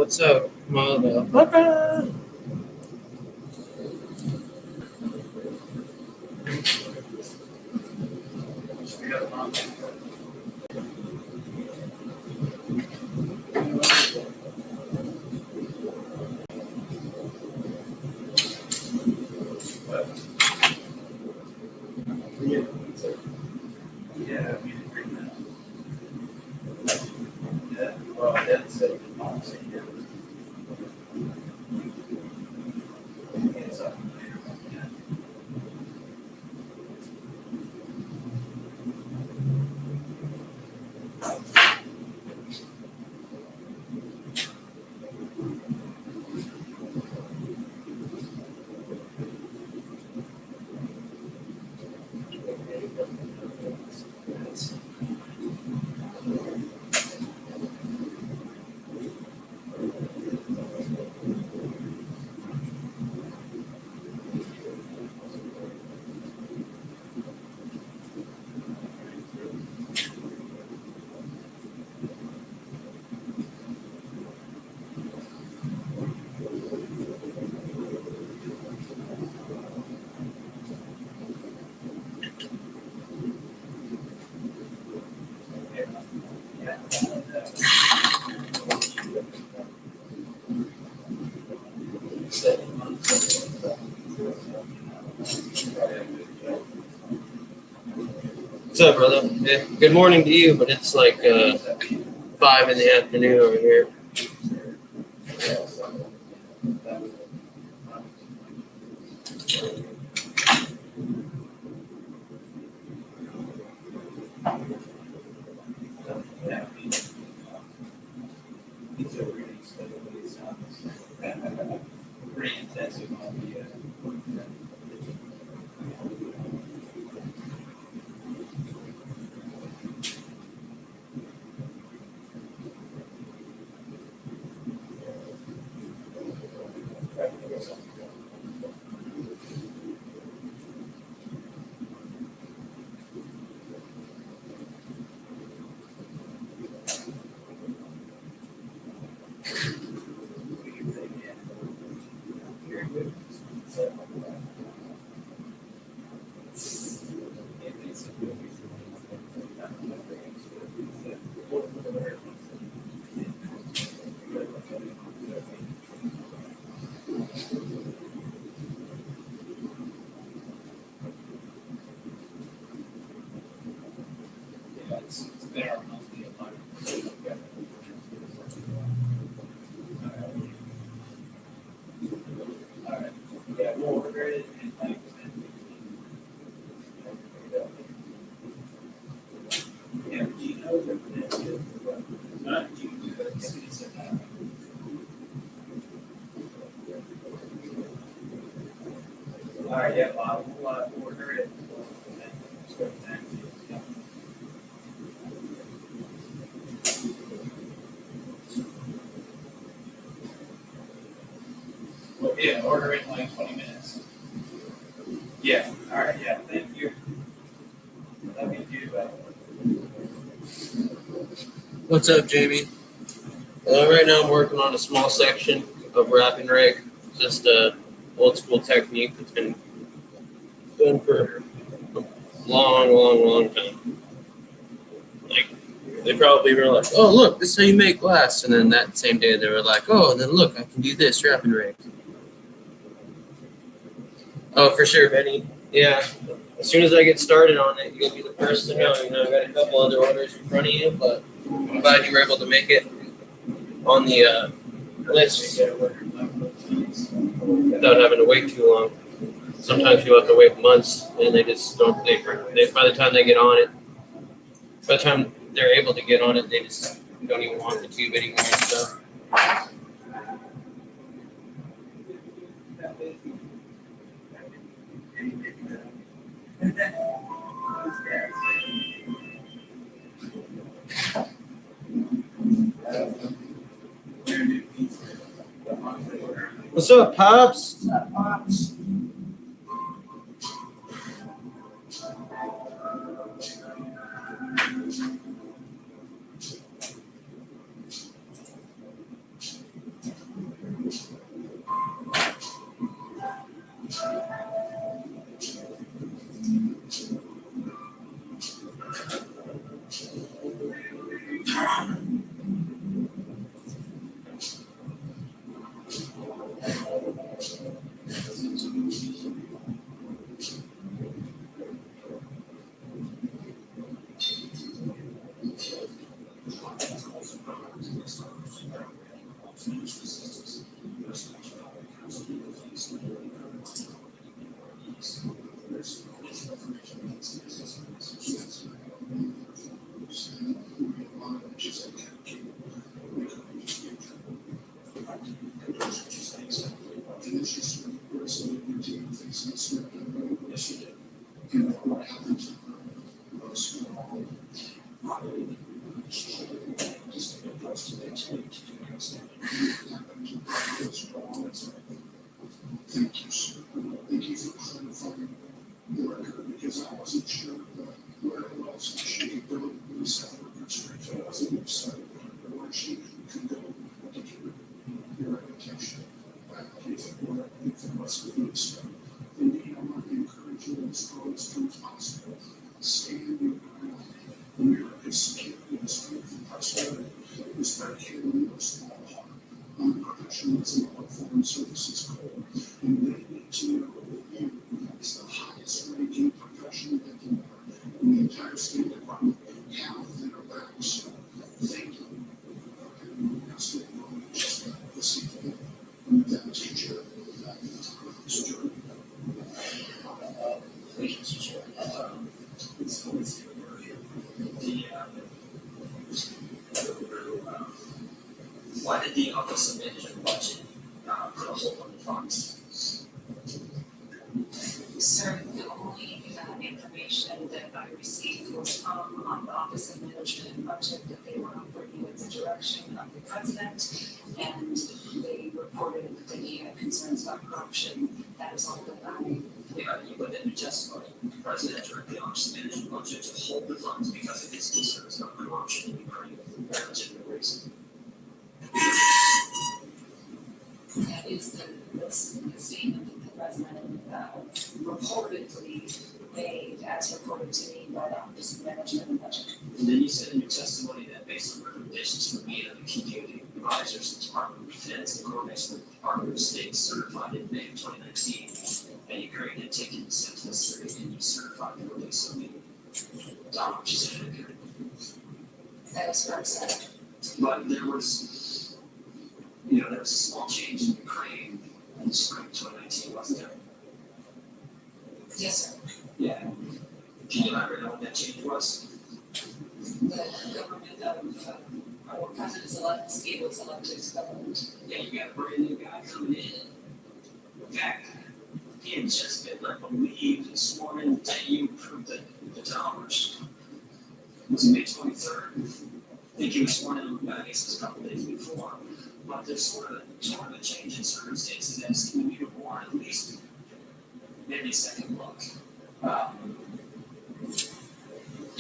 what's up, motherfucker? Yeah, we didn't bring that. Yeah, well, that's it. It's up. What's up, brother? Yeah, good morning to you, but it's like 5 in the afternoon over here. Pretty intensive on the it's been our monthly appointment. All right. Yeah, we'll order it and like yeah, do you know that not do you do that? It's all right, yeah, Bob, we'll order it. And just go to taxi. Yeah. Well, yeah, order it in like 20 minutes. Yeah, all right, yeah, thank you. Let me do that. What's up, Jamie? Right now I'm working on a small section of wrapping rig. Just a old school technique that's been done for a long time. Like, they probably were like, oh, look, this is how you make glass. And then that same day they were like, oh, and then look, I can do this wrapping rig. Oh, for sure, Benny. Yeah. As soon as I get started on it, you'll be the first to know. You know, I got a couple other orders in front of you, but I'm glad you were able to make it on the list without having to wait too long. Sometimes people have to wait months, and they just don't. They by the time they get on it, by the time they're able to get on it, they just don't even want the tube anymore and stuff. What's up, Pops? Why did the Office of Management budget put a hold on the funds? Sir, the only information that I received was from the Office of Management budget that they were operating with the direction of the president, and they reported that they had concerns about corruption. That is all that I. Yeah, you put in your testimony, the president directed the Office of Management budget to hold the funds because of his concerns about corruption in Ukraine. Very legitimate reason. That is the statement that the president reportedly made, as reported to me by the Office of Management and Budget. And then you said in your testimony that based on recommendations from me and the community advisors, the Department of Defense, in coordination with the Department of State, certified in May of 2019, and Ukraine had taken steps necessary, and you certified the release of the dollars in it. That is correct, sir. But there was, there was a small change in Ukraine in the spring of 2019, wasn't there? Yes, sir. Yeah. Can you elaborate on what that change was? The government of our president Zelensky was elected to government. Yeah, you got a brand new guy coming in. In fact, he had just been, I believe, sworn in the day you approved the dollars. Was it May 23rd? I think he was sworn in, I guess it was a couple days before. But there's sort of a change in circumstances as to when you were born, at least maybe a second look.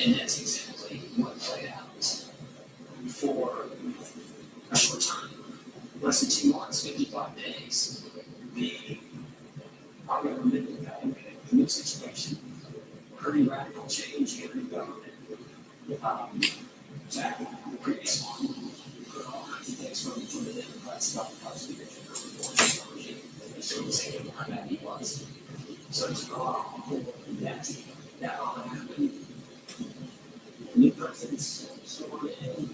And that's exactly what played out for a short time. Less than 2 months, 55 days, our government evaluated the new situation. Pretty radical change in the government. Back the previous one, put all kinds of things from the Democrats about the Constitution of the regime. They showed the same how bad he was. So it's a lot of that all happened. New presidents sworn in.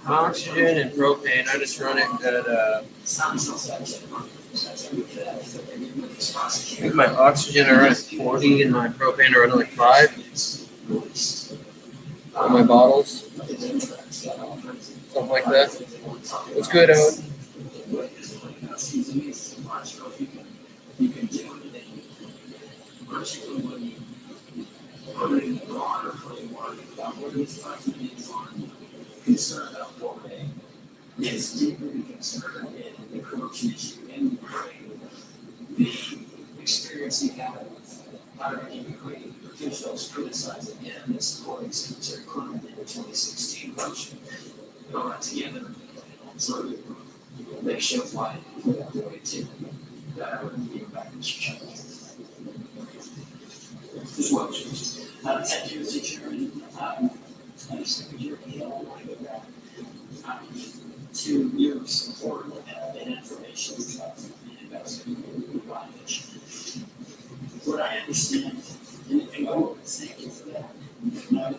Oxygen and propane. I just run it at I think my oxygen I run at 40 and my propane I run at like 5 on my bottles. Something like that. What's good, Owen? Concern about propane is deeply concerned in the corruption issue in Ukraine. The experience he had with hiring Ukrainian officials criticizing him and supporting Secretary Clinton in the 2016 election. Put all that together, sort of makes shows why he put out the way too. That I wouldn't give back to Mr. Chairman. As well, thank you, Mr. Chairman. Secretary Hill, I want to go back to your support and information about investing in bondage. What I understand, and I will thank you for that.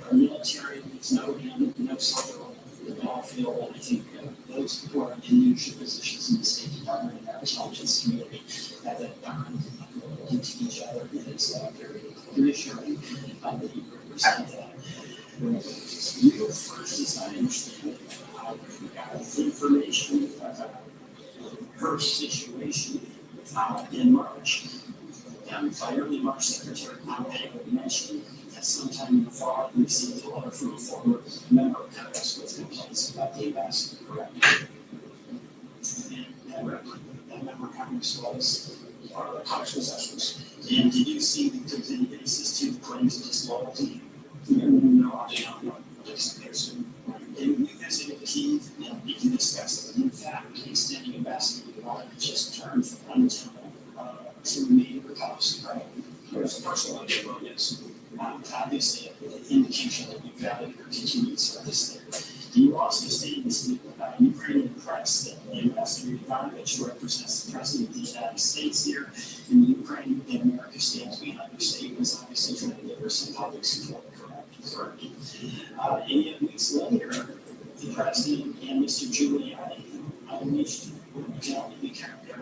Our military is no hand, no soil, the battlefield, and I think those who are intelligence community at that time into each other. And it's very reassuring that you represent that. You first, as I understand it, got information about her situation in March. And by early March, Secretary Pompeo mentioned that sometime in the fall, we received a letter from a former member of Congress with complaints about the ambassador, correct? And that member of Congress was one of the Congress possessions. And did you see that there's any basis to claims of disloyalty? No, I don't know. And you visited Kyiv, and you discussed that, in fact, the extending ambassador just turned from untenable to neighbor house, right? There's a personal level, yes. Obviously, an indication that you value your continued service there. You also stated in the Ukrainian press that Ambassador Ivanovich, who represents the President of the United States here in Ukraine, and America stands behind your statements, obviously trying to give her some public support, correct? And yet weeks later, the President and Mr. Giuliani unleashed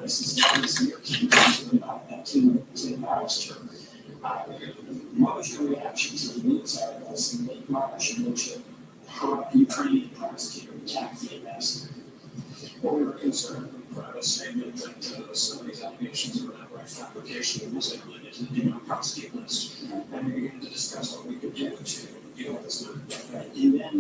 this is not as your campaign to oust her. What was your reaction to the news articles in late March in which a Ukrainian prosecutor attacked the ambassador? Well, we were concerned with the press statement that some of these allegations were outright fabrication and was included to the prosecute list. And we began to discuss what we could do to deal with this. And then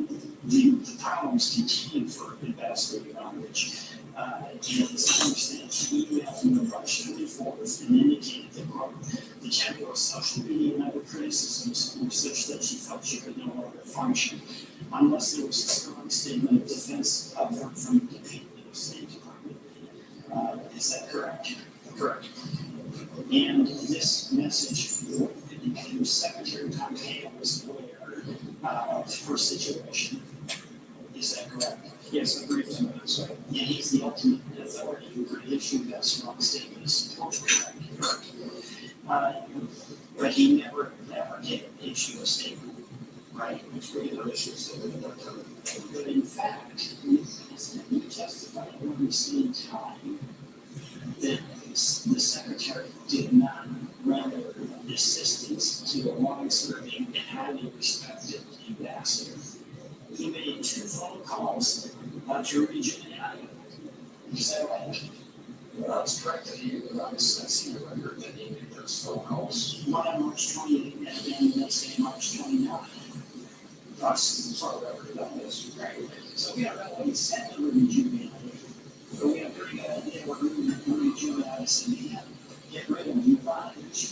the problems continued for Ambassador Ivanovich. And as I understand, she emailed him the Russian reports and indicated that, quote, the tempo of social media and other criticisms were such that she felt she could no longer function unless there was a strong statement of defense upward from the State Department. Is that correct? Correct. And this message became Secretary Pompeo was aware of her situation. Is that correct? Yes, I agree with that. So, And he's the ultimate authority who could issue that strong statement of support. Correct. But he never did issue a statement, right? which we had issues at that time. But in fact, he testified on the same time that the secretary did not render assistance to a long-serving and highly respected ambassador. He made 2 phone calls to Giuliani. Is that right? Well, that's correct. That he seen the record that he made those phone calls. One on March 28th and then the next day, March 29th. That's sort of record that is. Right. So we have what he said to Rudy Giuliani. But we have a pretty good idea what Rudy Giuliani said to him. Get rid of Ivanovich.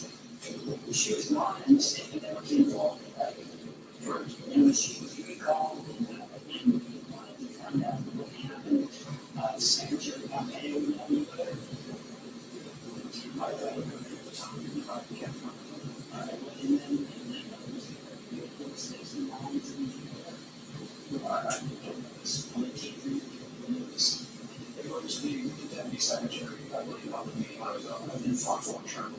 She was not in the statement that came forward, right? And when she was recalled and wanted to find out what happened, Secretary Pompeo emailed me there. And then It was the deputy secretary, I believe, on the meeting I was on, and thoughtful and sharp.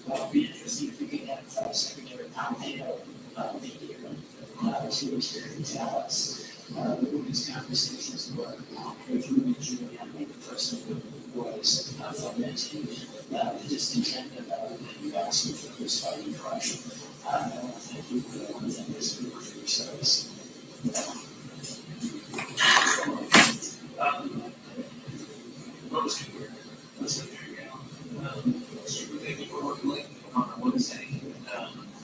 Well, it'd be interesting if we could have Secretary Pompeo be here to tell us what his conversations were with Rudy Giuliani, the person who was fomenting the discontent about the ambassador for his fighting corruption. I want to thank you for one thing, this group for your service. What was good? Let's look here now. Super thank you for working late on what is saying.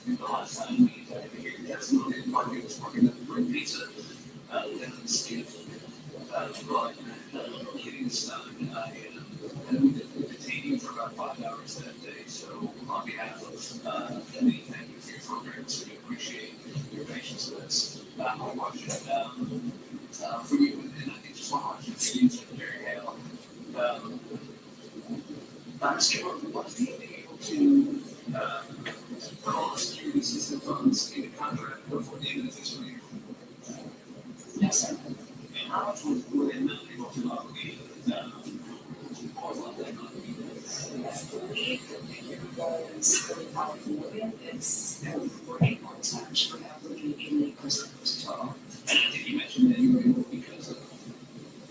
The last time we had to hear that's a little bit market was working at the Bring Pizza. Down in Steve. But getting this done, we detained you for about 5 hours that day. So on behalf of Emily, thank you for your programs. We appreciate your patience with us. I watch it for you, and I think just want to watch it for you, Secretary Hale. I'm just what's being able to put all the security system funds in a contract before the end of the fiscal year. Yes, sir. And how much were they not able to obligate? What was that obligate? I believe the figure was $35 million. It's we're able to actually obligate 80% total. And I think you mentioned that you were able because of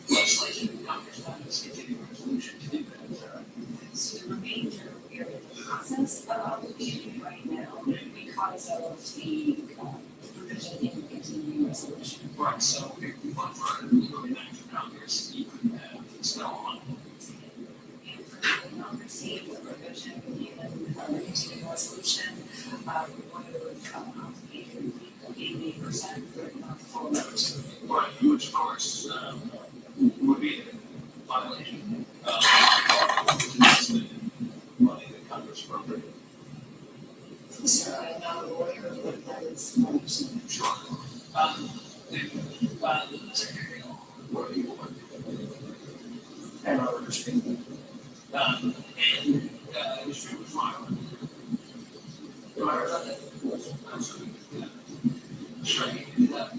legislation and Congress passed this continuing resolution resolution. Right, so if we went for literally $19, you couldn't have spell on it. And for the not received the provision in the continuing resolution, we would 80% but not full vote. Right, which of course, would be a violation. Money that Congress appropriated. So I'm not a lawyer, but that is my understanding. Sure. Secretary, what do you want? And our understanding. And, it's true with firearms. Am I right about that? Absolutely, yeah. Sure, you can do that.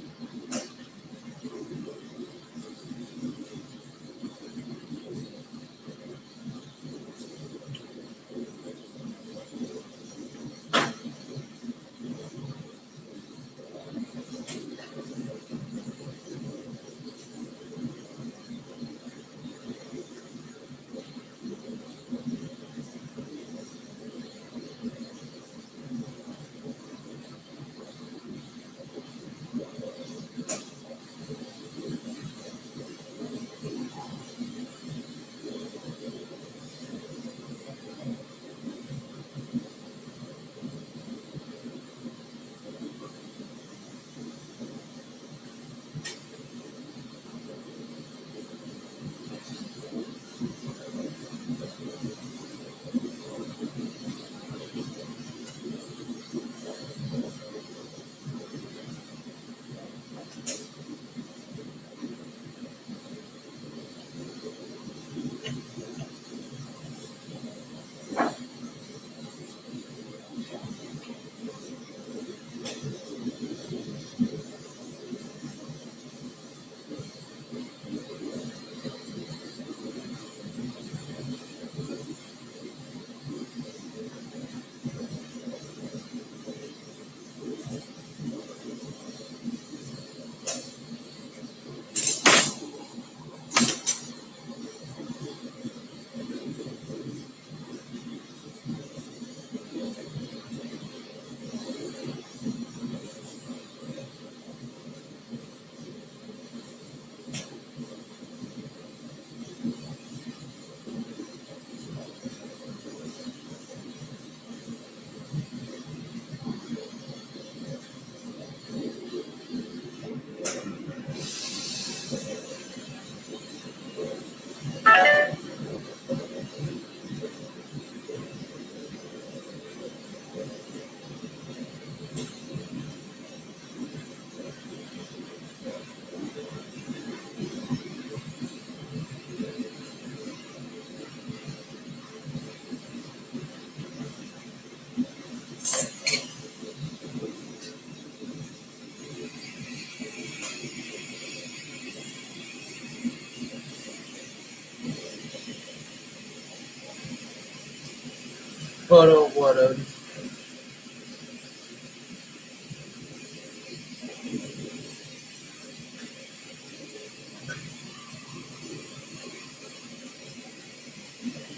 What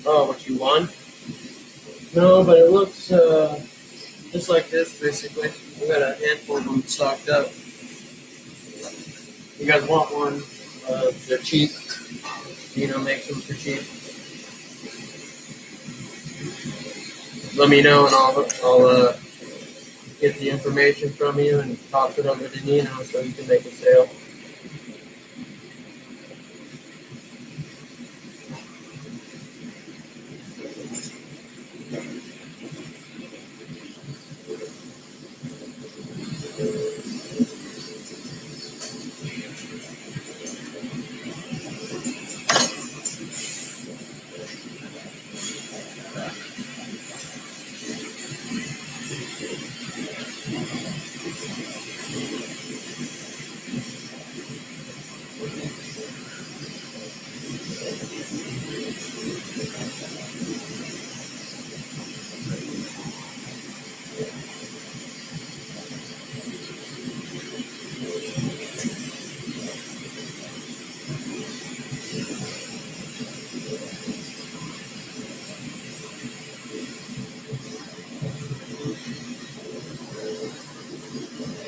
Oh, what you want? No, but it looks just like this, basically. We got a handful of them stocked up. You guys want one? They're cheap. Makes them for cheap. Let me know, and I'll get the information from you and toss it over to Nino so you can make a sale.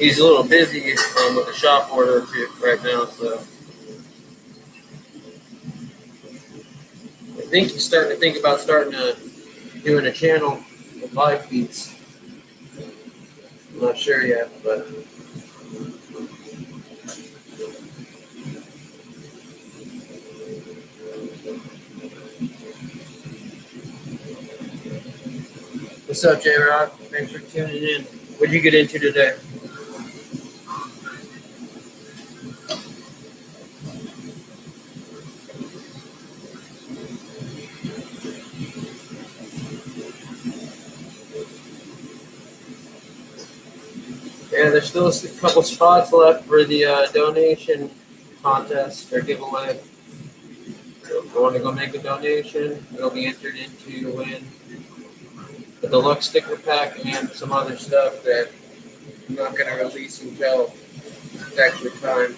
he's a little busy with a shop order right now, so I think he's starting to think about doing a channel with live feeds. I'm not sure yet, but what's up, J-Rod? Thanks for tuning in. What did you get into today? Yeah, there's still a couple spots left for the donation contest or giveaway. So if you want to go make a donation, you'll be entered into win the deluxe sticker pack and some other stuff that I'm not going to release until it's actually time.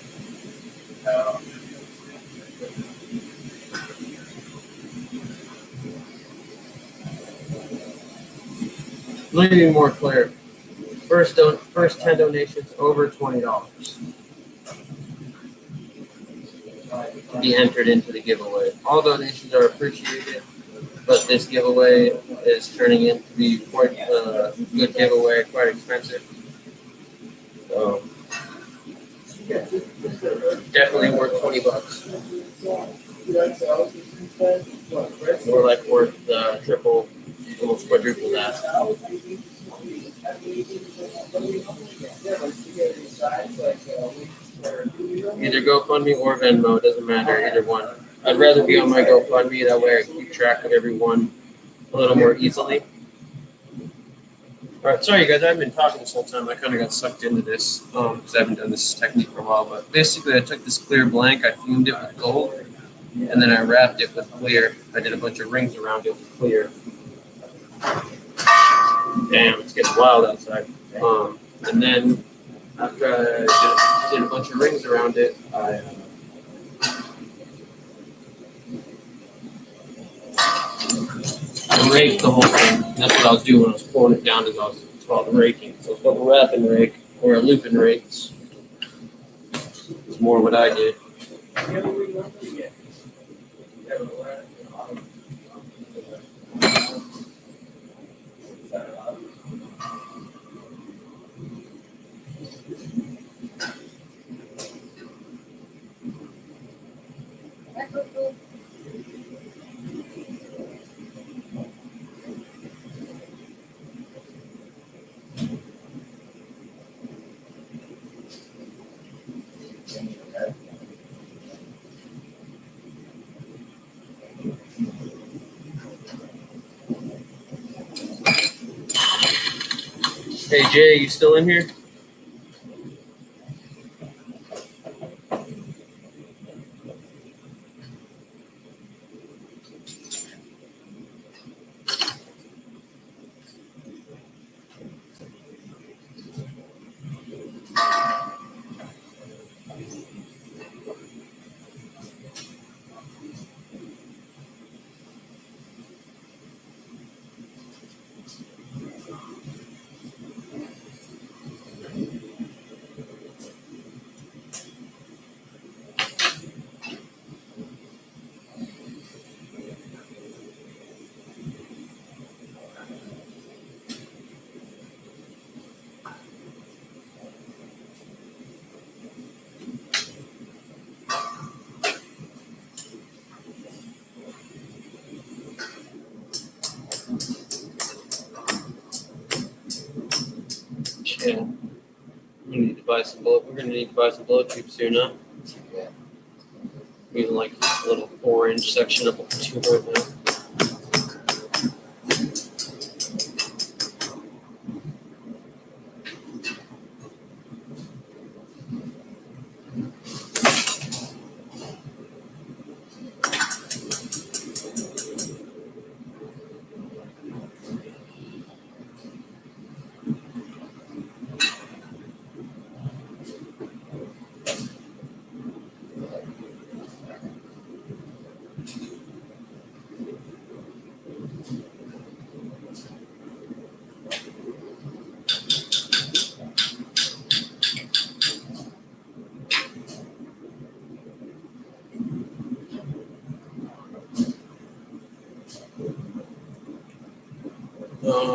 Let me be more clear. First 10 donations over $20 to be entered into the giveaway. All donations are appreciated, but this giveaway is turning into be quite a good giveaway, quite expensive. So definitely worth $20. More like worth triple, almost quadruple that. Either GoFundMe or Venmo, doesn't matter, either one. I'd rather be on my GoFundMe, that way I keep track of everyone a little more easily. All right, sorry guys, I've been talking this whole time. I kind of got sucked into this because I haven't done this technique for a while. But basically, I took this clear blank, I fumed it with gold, and then I wrapped it with clear. I did a bunch of rings around it with clear. Damn, it's getting wild outside. And then after I did a bunch of rings around it, I raked the whole thing. And that's what I was doing when I was pulling it down. It's called raking. So it's called a wrapping rake or a looping rake. It's more what I did. Hey Jay, you still in here? Yeah. We're gonna need to buy some blow tubes soon, huh? Using like a little 4-inch section of tube right now.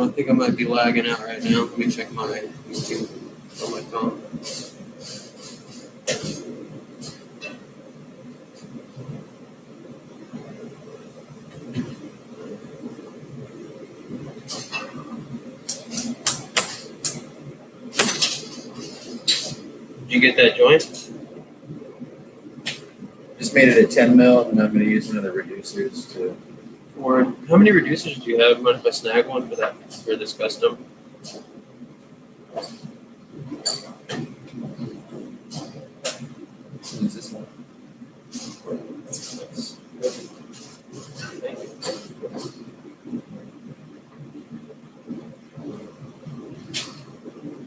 I think I might be lagging out right now. Let me check my YouTube on my phone. Did you get that joint? Just made it a 10 mil, and I'm going to use one of the reducers to. Or how many reducers do you have? Mind if I snag one for this custom? Use this one.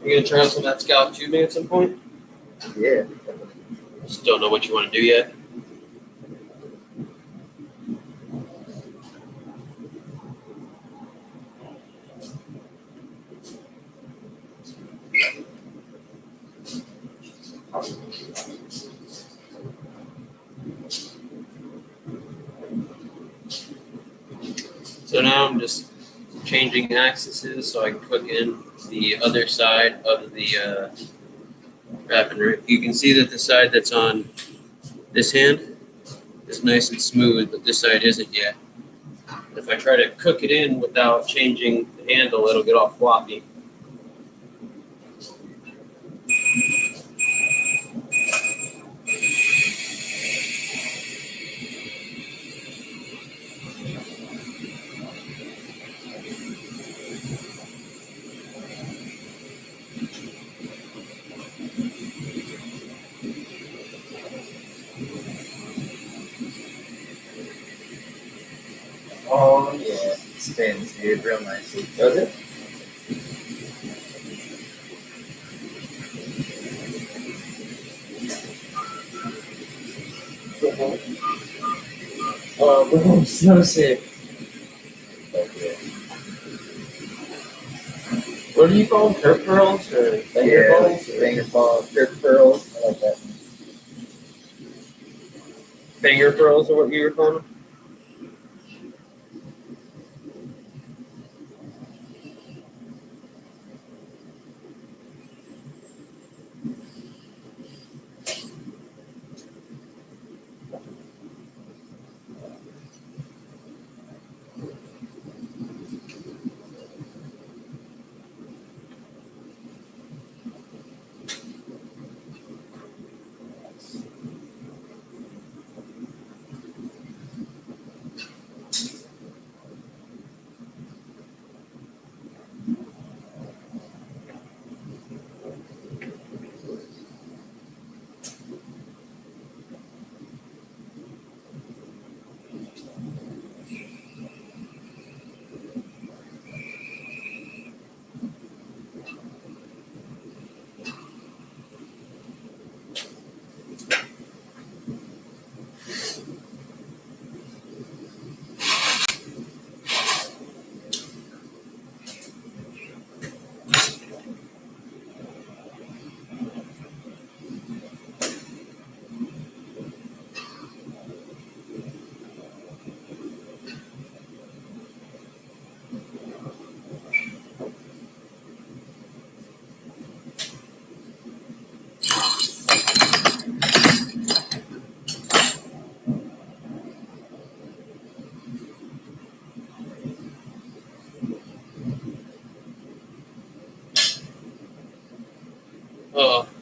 You gonna try out some of that scalp tubing at some point? Yeah. Just don't know what you want to do yet. So now I'm just changing axes so I can hook in the other side of the wrapping rig. You can see that the side that's on this hand is nice and smooth, but this side isn't yet. If I try to cook it in without changing the handle, it'll get all floppy. Oh, yeah. It spins, dude, real nicely. Does it? Oh, bro, I'm so sick. Okay. What do you call them? Curve pearls or finger Yeah, balls? finger balls, curve pearls. I like that. Finger pearls are what you were calling them?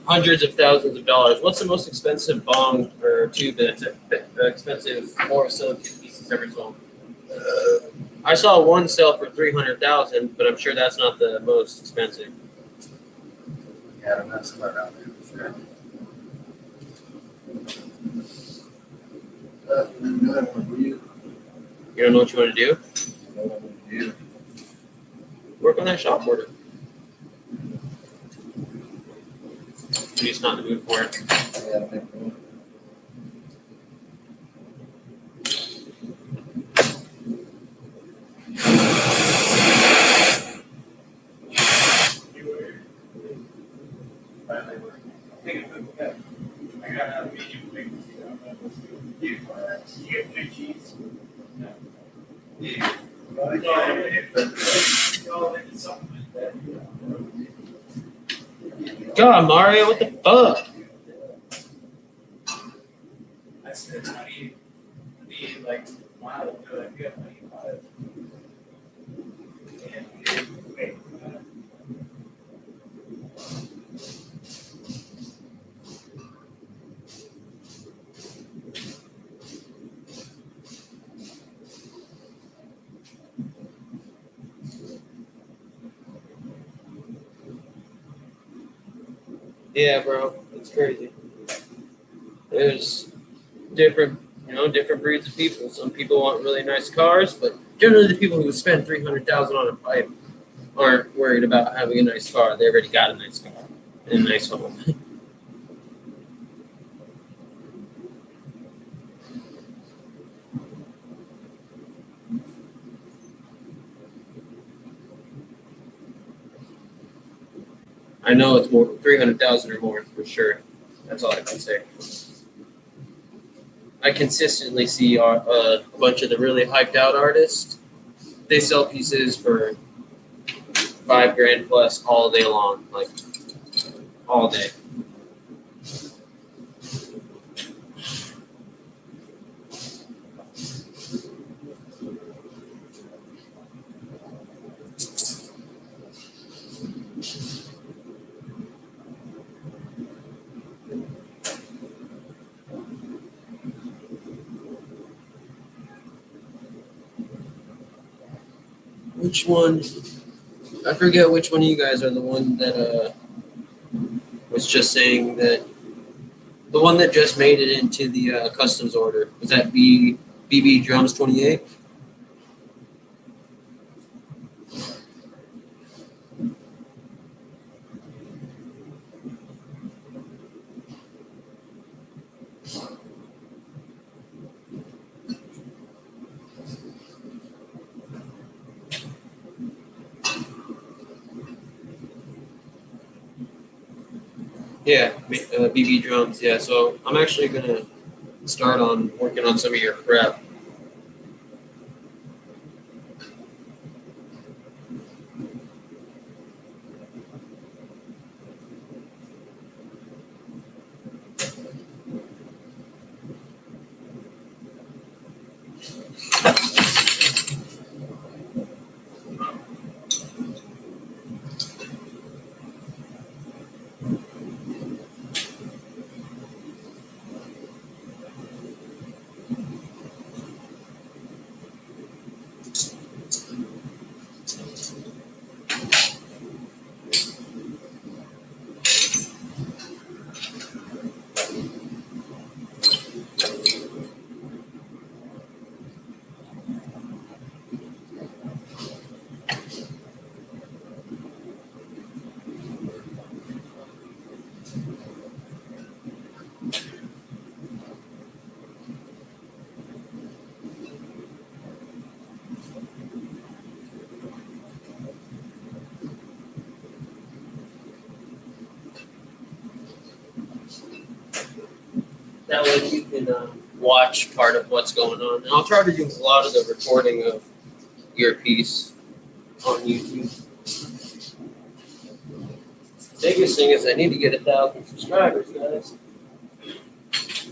Hundreds of thousands of dollars. What's the most expensive bong or tube that's expensive borosilicate pieces ever sold? I saw one sell for $300,000, but I'm sure that's not the most expensive. Yeah, I don't know, somewhere around there for sure. You don't know what you want to do? Work on that shop order. You're just not in the mood for it. Yeah, I think so. God, Mario, what the fuck? I said, how do you be like, wow, good, I got money about it. And wait, Yeah, bro, it's crazy. There's different breeds of people. Some people want really nice cars, but generally the people who spend $300,000 on a pipe aren't worried about having a nice car. They already got a nice car and a nice home. I know it's more 300,000 or more for sure. That's all I can say. I consistently see a bunch of the really hyped out artists. They sell pieces for $5,000 plus all day long, like all day. Which one? I forget which one of you guys are the one that was just saying that the one that just made it into the customs order. Was that BB Drums 28? Yeah, BB Drums. Yeah, so I'm actually gonna start on working on some of your prep. That way you can watch part of what's going on. And I'll try to do a lot of the recording of your piece on YouTube. Biggest thing is I need to get 1,000 subscribers, guys.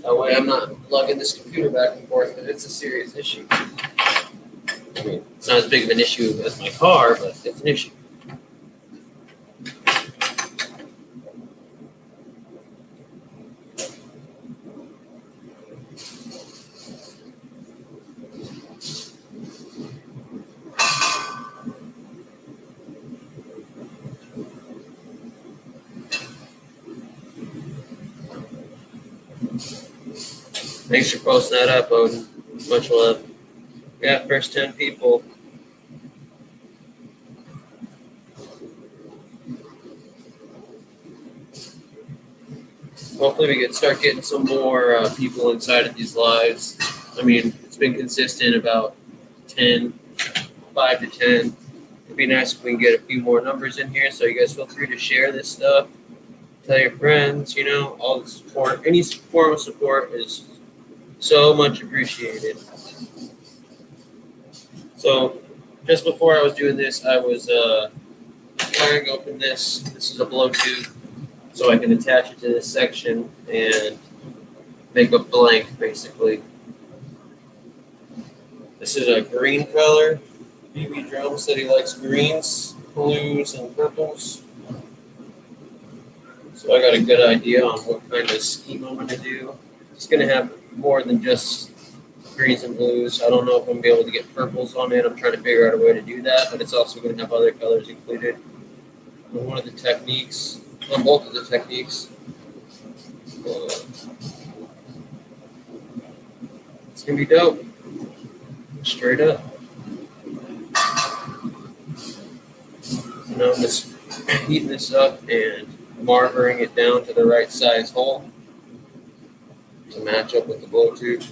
That way I'm not lugging this computer back and forth, but it's a serious issue. I mean, it's not as big of an issue as my car, but it's an issue. Thanks for posting that up, Odin. Much love. Yeah, first 10 people. Hopefully we can start getting some more people inside of these lives. I mean, it's been consistent about 10, 5 to 10. It'd be nice if we can get a few more numbers in here, so you guys feel free to share this stuff. Tell your friends, all the support. Any form of support is so much appreciated. So, just before I was doing this, I was tearing open this. This is a blow tube. so I can attach it to this section and make a blank, basically. This is a green color. BB Drum said he likes greens, blues, and purples. So I got a good idea on what kind of scheme I'm going to do. It's going to have more than just greens and blues. I don't know if I'm going to be able to get purples on it. I'm trying to figure out a way to do that, but it's also going to have other colors included. And one of the techniques, well, both of the techniques, it's going to be dope. Straight up. So now I'm just heating this up and marburing it down to the right size hole to match up with the blow tube.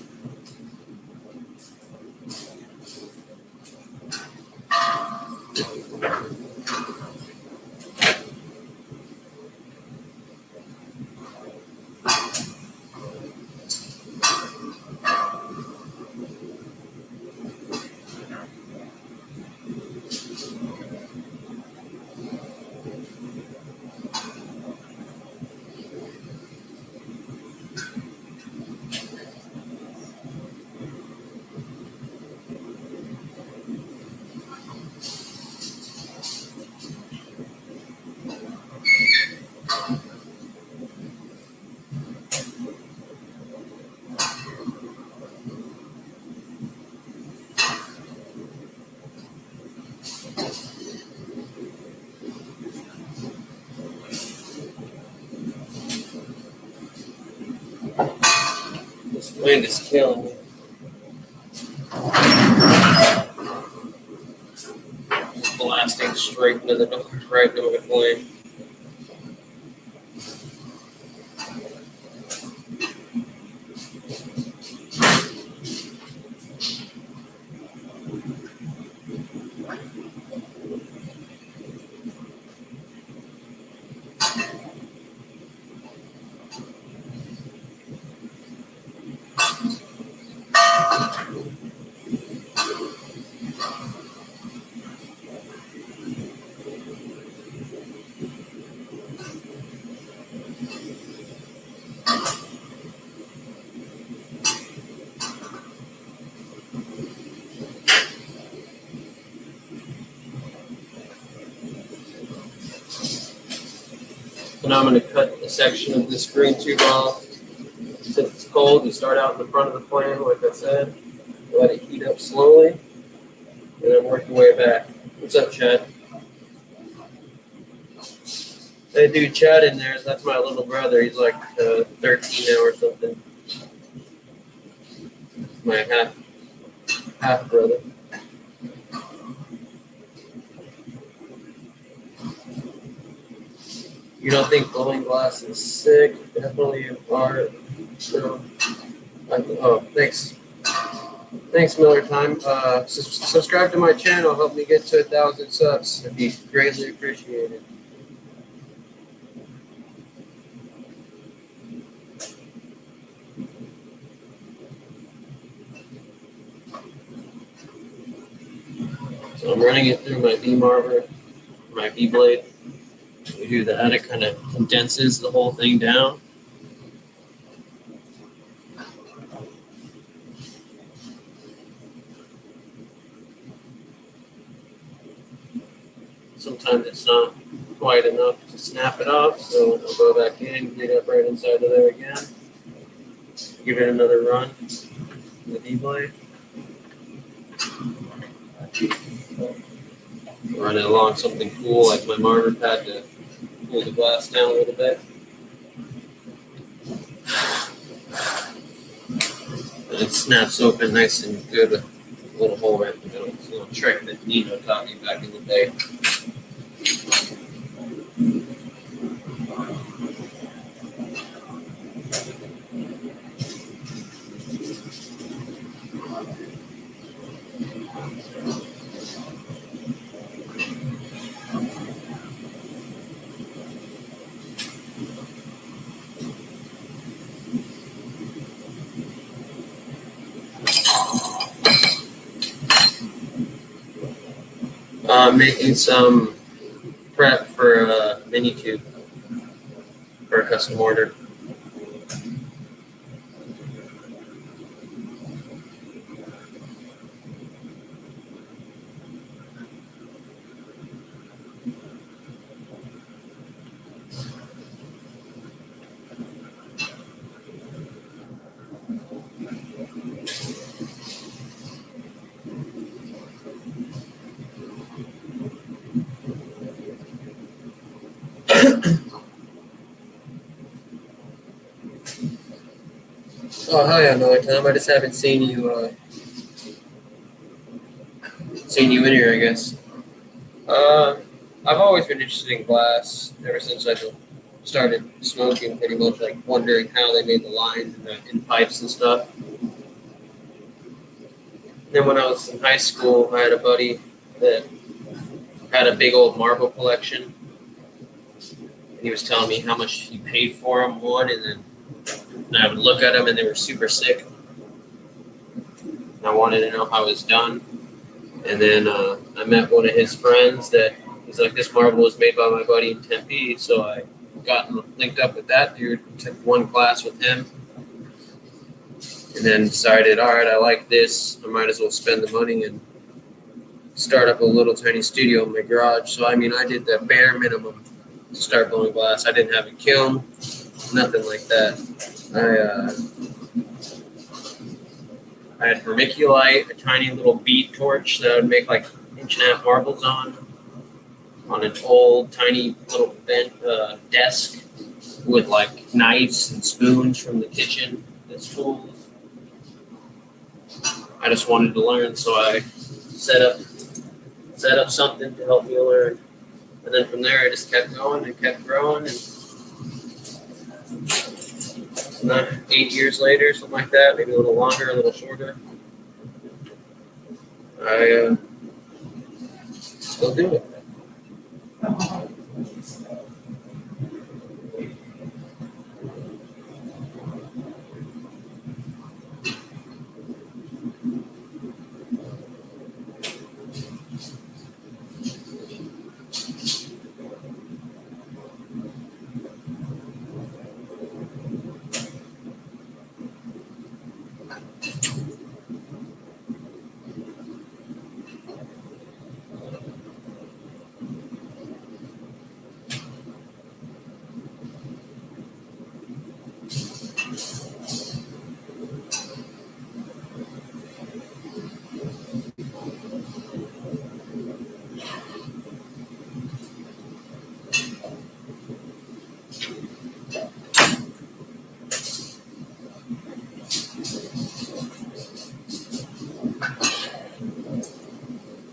This wind is killing me. Blasting straight into the door, right into the flame. So now I'm going to cut a section of this green tube off. Since it's cold, you start out in the front of the flame, like I said. Let it heat up slowly, and then work your way back. What's up, Chad? Hey, dude, Chad in there. That's my little brother. He's like 13 now or something. My half brother. You don't think blowing glass is sick? Definitely in part. So, oh, thanks. Thanks, Miller Time. Subscribe to my channel. Help me get to 1,000 subs. It'd be greatly appreciated. So I'm running it through my V-marver, my V-blade. We do that. It kind of condenses the whole thing down. Sometimes it's not quite enough to snap it off, so I'll go back in, get it right inside of there again. Give it another run with the V-blade. Run it along something cool like my marver pad to cool the glass down a little bit. And it snaps open nice and good with a little hole right in the middle. It's a little trick that Nino taught me back in the day. Making some prep for a mini tube. custom order. Oh, hi, another time. I just haven't seen you in here, I guess. I've always been interested in glass ever since I started smoking, pretty much like wondering how they made the lines in pipes and stuff. Then when I was in high school, I had a buddy that had a big old marble collection. And he was telling me how much he paid for them, one, and I would look at them and they were super sick. And I wanted to know how it was done. And then I met one of his friends that he's like, this marble was made by my buddy in Tempe. So I got linked up with that dude, took one class with him, and then decided, all right, I like this. I might as well spend the money and start up a little tiny studio in my garage. So, I mean, I did the bare minimum to start blowing glass. I didn't have a kiln, nothing like that. I had vermiculite, a tiny little bead torch that I would make like 1.5-inch marbles on an old tiny little bent desk with like knives and spoons from the kitchen as tools. I just wanted to learn, so I set up something to help me learn, and then from there I just kept going and kept growing, and 8 years later, something like that, maybe a little longer, a little shorter, I still do it.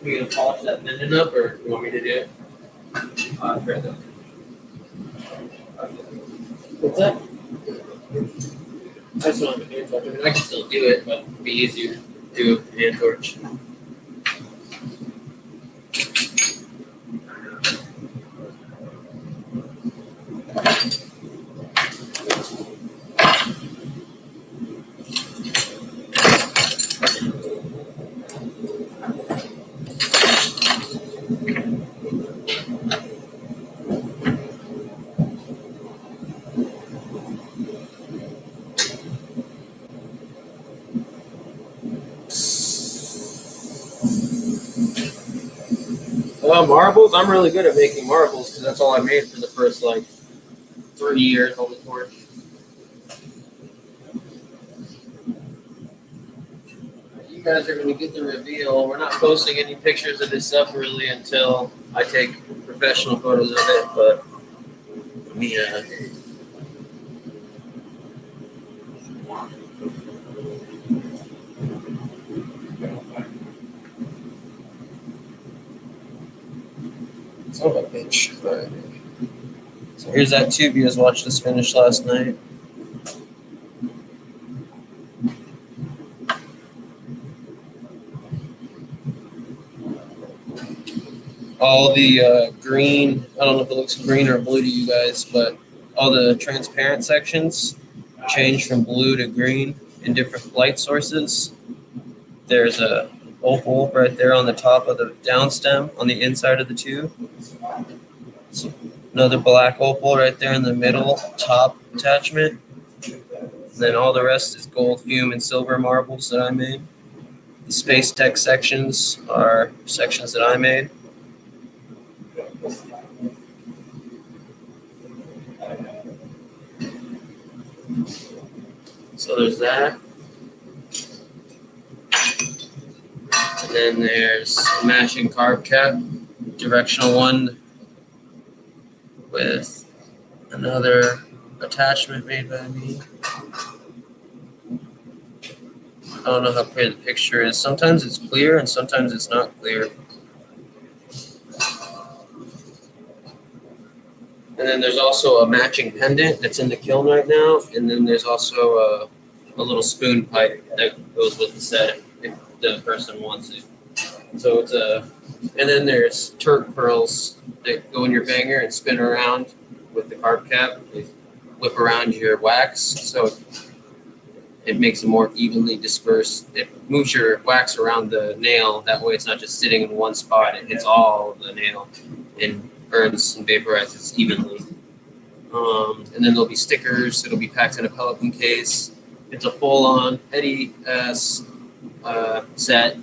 Are you gonna polish that bending up, or you want me to do it? I'd rather. What's that? I just don't have a hand torch. I mean, I can still do it, but it'd be easier to do a hand torch. Marbles, I'm really good at making marbles because that's all I made for the first like 3 years on the course. You guys are going to get the reveal. We're not posting any pictures of this stuff really until I take professional photos of it, but yeah. Son of a bitch. But so here's that tube you guys watched us finish last night. All the green, I don't know if it looks green or blue to you guys, but all the transparent sections change from blue to green in different light sources. There's a opal right there on the top of the downstem on the inside of the tube. So Another black opal right there in the middle top attachment. And then all the rest is gold, fume, and silver marbles that I made. The Space Tech sections are sections that I made. So there's that. And then there's a matching carb cap, directional one with another attachment made by me. I don't know how clear the picture is. Sometimes it's clear and sometimes it's not clear. And then there's also a matching pendant that's in the kiln right now. And then there's also a little spoon pipe that goes with the set if the person wants it. So it's and then there's Turk pearls that go in your banger and spin around with the carb cap. They whip around your wax, so it makes it more evenly dispersed. It moves your wax around the nail. That way it's not just sitting in one spot. It hits all of the nail and burns and vaporizes evenly. And then there'll be stickers. It'll be packed in a Pelican case. It's a full-on Eddie set.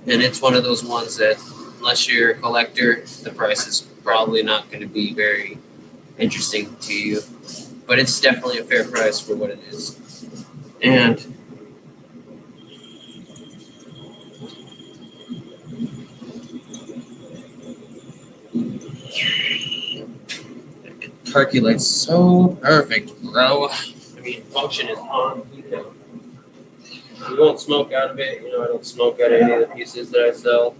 And it's one of those ones that, unless you're a collector, the price is probably not going to be very interesting to you. But it's definitely a fair price for what it is. And it percolates so perfect, bro. I mean, function is on. We won't smoke out of it. I don't smoke out of any of the pieces that I sell.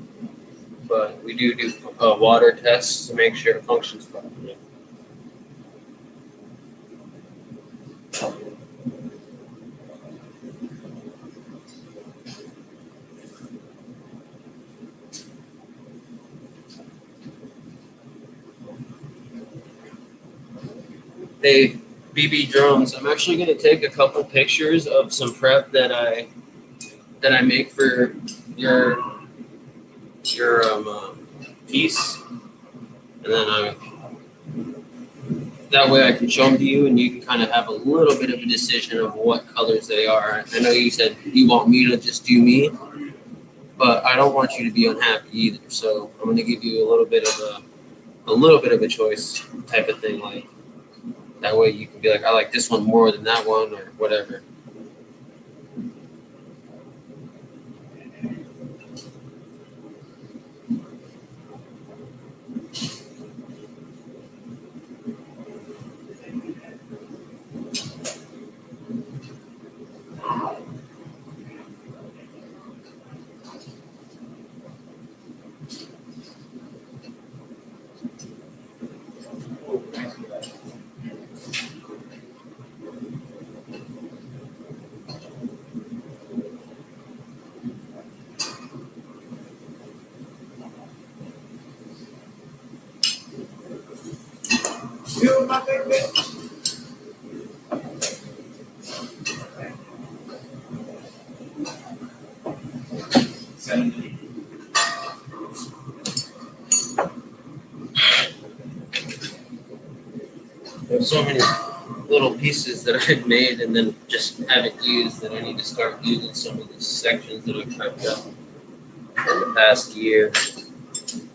But we do water tests to make sure it functions properly. Hey, BB drones. I'm actually going to take a couple pictures of some prep that I make for your piece, and then that way I can show them to you, and you can kind of have a little bit of a decision of what colors they are. I know you said you want me to just do me, but I don't want you to be unhappy either. So I'm going to give you a little bit of a choice type of thing, like that way you can be like, I like this one more than that one, or whatever. You my baby. There's so many little pieces that I've made and then just haven't used that I need to start using some of the sections that I've prepped up in the past year.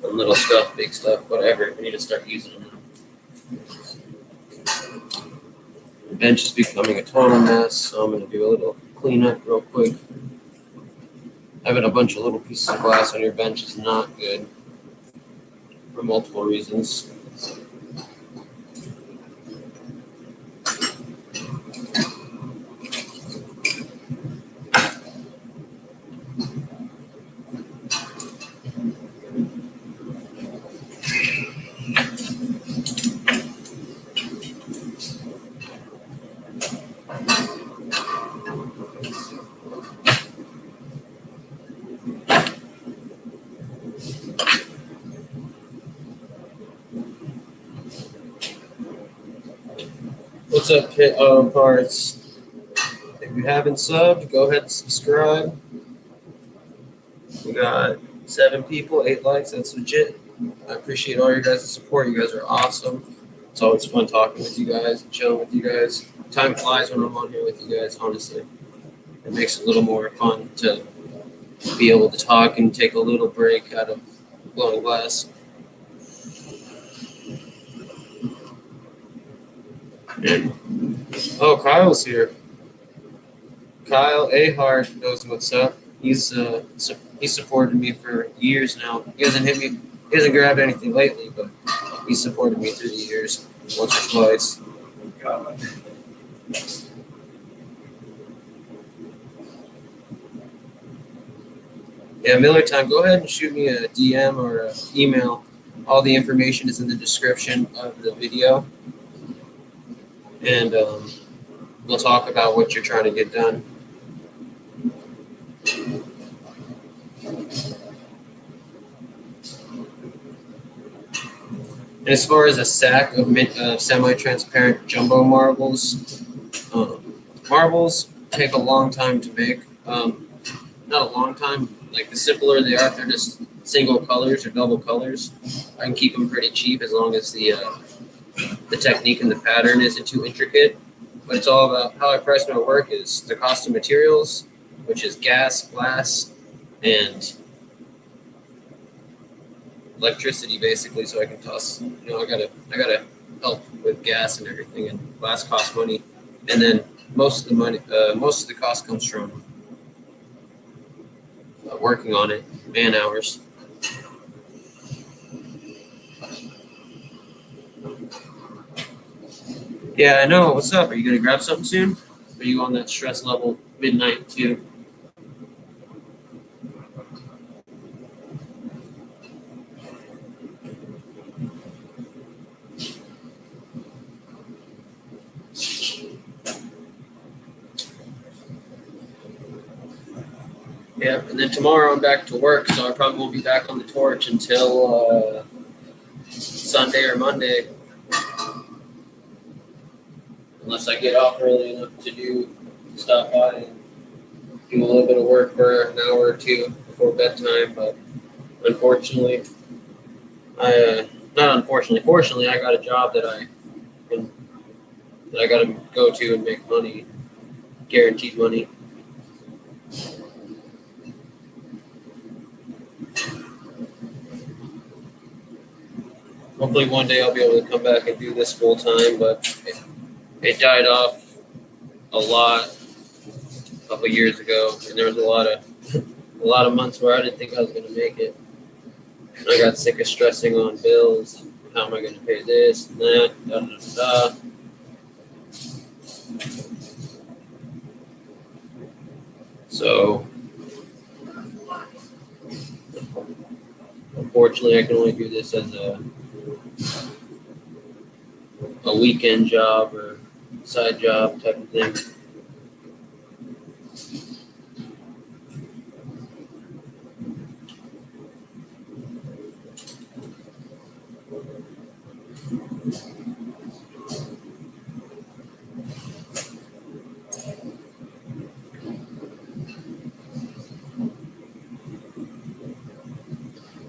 And little stuff, big stuff, whatever. I need to start using them now. The bench is becoming a total mess, so I'm going to do a little cleanup real quick. Having a bunch of little pieces of glass on your bench is not good for multiple reasons. What's up, parts? If you haven't subbed, go ahead and subscribe. We got 7 people, 8 likes. That's legit. I appreciate all your guys' support. You guys are awesome. It's always fun talking with you guys and chilling with you guys. Time flies when I'm on here with you guys, honestly. It makes it a little more fun to be able to talk and take a little break out of blowing glass. And, oh, Kyle's here. Kyle Ahart knows what's up. He's supported me for years now. He hasn't hit me. He hasn't grabbed anything lately, but he's supported me through the years, once or twice. Yeah, Miller Time. Go ahead and shoot me a DM or an email. All the information is in the description of the video, and we'll talk about what you're trying to get done. And as far as a sack of semi-transparent jumbo marbles, marbles take a long time to make. Not a long time. Like the simpler they are, if they're just single colors or double colors, I can keep them pretty cheap as long as the technique and the pattern isn't too intricate. But it's all about how I price my work is the cost of materials, which is gas, glass, and electricity basically, so I can toss. I gotta help with gas and everything, and glass costs money, and then most of the cost comes from working on it, man hours. Yeah, I know. What's up? Are you gonna grab something soon? Are you on that stress level midnight too? Yeah, and then tomorrow I'm back to work, so I probably won't be back on the torch until Sunday or Monday, unless I get off early enough to stop by and do a little bit of work for an hour or two before bedtime. But unfortunately, fortunately, I got a job that I got to go to and make money, guaranteed money. Hopefully one day I'll be able to come back and do this full time, but it died off a lot a couple years ago, and there was a lot of months where I didn't think I was going to make it. And I got sick of stressing on bills. How am I going to pay this and that? Da, da, da, da. So, unfortunately, I can only do this as a weekend job or side job type of thing.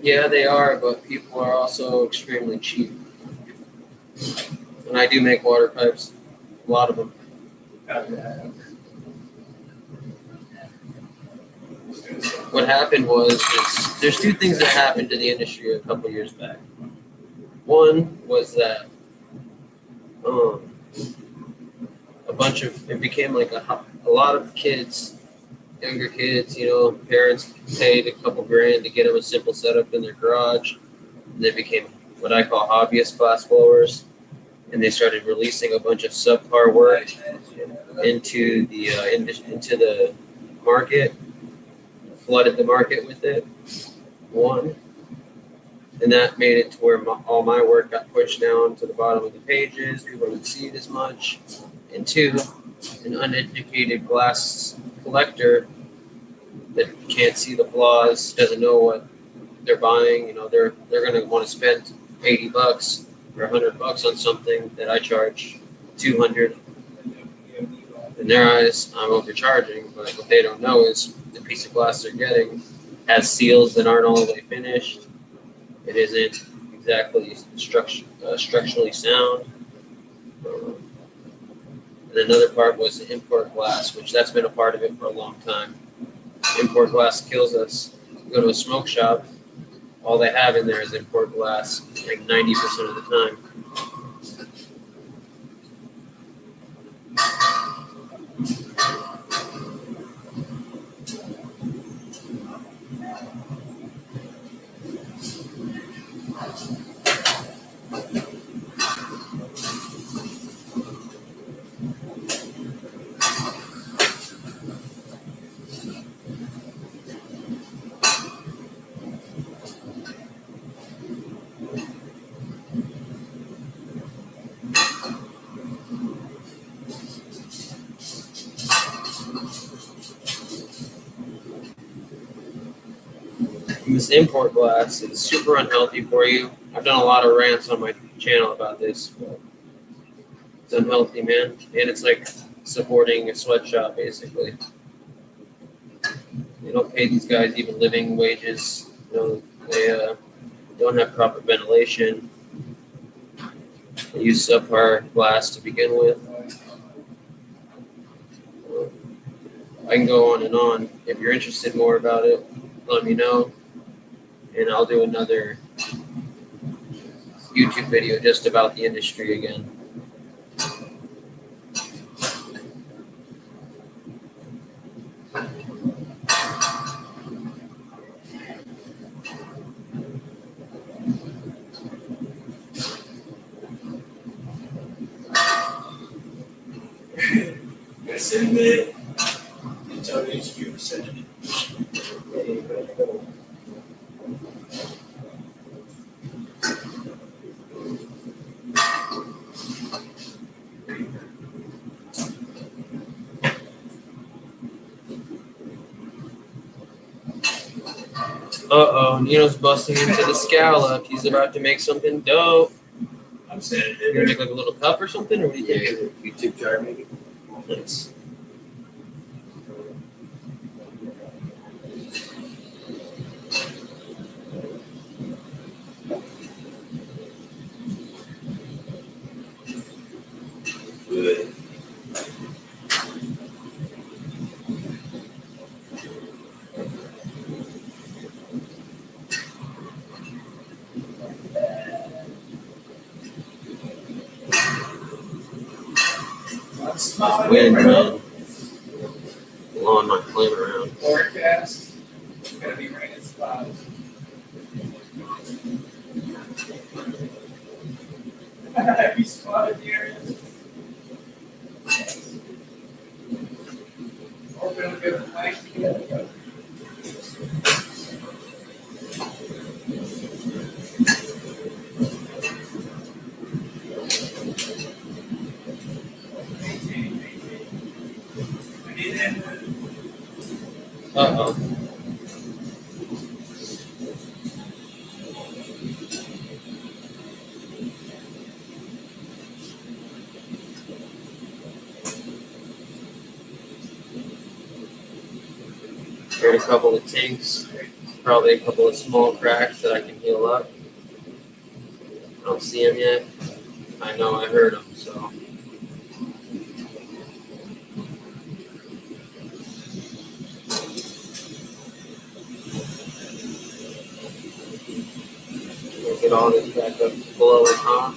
Yeah, they are, but people are also extremely cheap. And I do make water pipes, a lot of them. What happened was, there's two things that happened to the industry a couple years back. One was that it became like a lot of kids, younger kids, parents paid a couple grand to get them a simple setup in their garage. And they became what I call hobbyist glass blowers. And they started releasing a bunch of subpar work into the market, flooded the market with it. One, and that made it to where all my work got pushed down to the bottom of the pages. People didn't see it as much. And two, an uneducated glass collector that can't see the flaws, doesn't know what they're buying. They're going to want to spend $80 or $100 on something that I charge $200. In their eyes, I'm overcharging, but what they don't know is the piece of glass they're getting has seals that aren't all the way finished. it isn't exactly structurally sound. And another part was the import glass, which that's been a part of it for a long time. Import glass kills us. You go to a smoke shop, all they have in there is import glass, like 90% of the time. And this import glass is super unhealthy for you. I've done a lot of rants on my channel about this, but it's unhealthy, man. And it's like supporting a sweatshop, basically. They don't pay these guys even living wages. They don't have proper ventilation. They use subpar glass to begin with. I can go on and on. If you're interested more about it, let me know. And I'll do another YouTube video just about the industry again. Sitting there, and tell the HQ to send it. Nino's busting into the scallop. He's about to make something dope. I'm saying You're gonna make like a little cup or something, or what do you think? YouTube jar maybe. Nice. good. Wind, man. Blowing my flame around. Forecast. It's gonna be raining spots. Have you spotted the area? Or gonna get a blank. Uh-oh. Heard a couple of tinks. Probably a couple of small cracks that I can heal up. I don't see them yet. I know I heard them, so. We'll get all this back up to below and hot.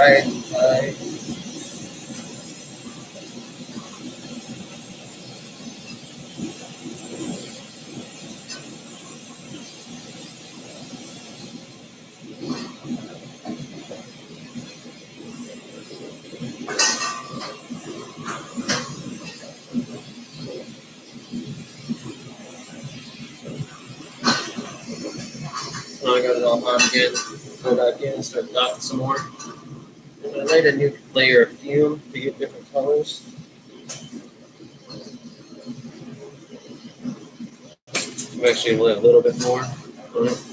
I Now I got it all hot again. Go back in and start dotting some more. And I laid a new layer of fume to get different colors. I'm actually gonna lay a little bit more on it.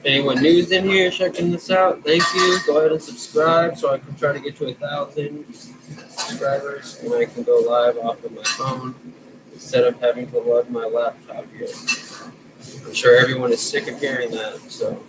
Anyone new's in here checking this out, thank you. Go ahead and subscribe so I can try to get to 1,000 subscribers and I can go live off of my phone instead of having to lug my laptop here. I'm sure everyone is sick of hearing that, so.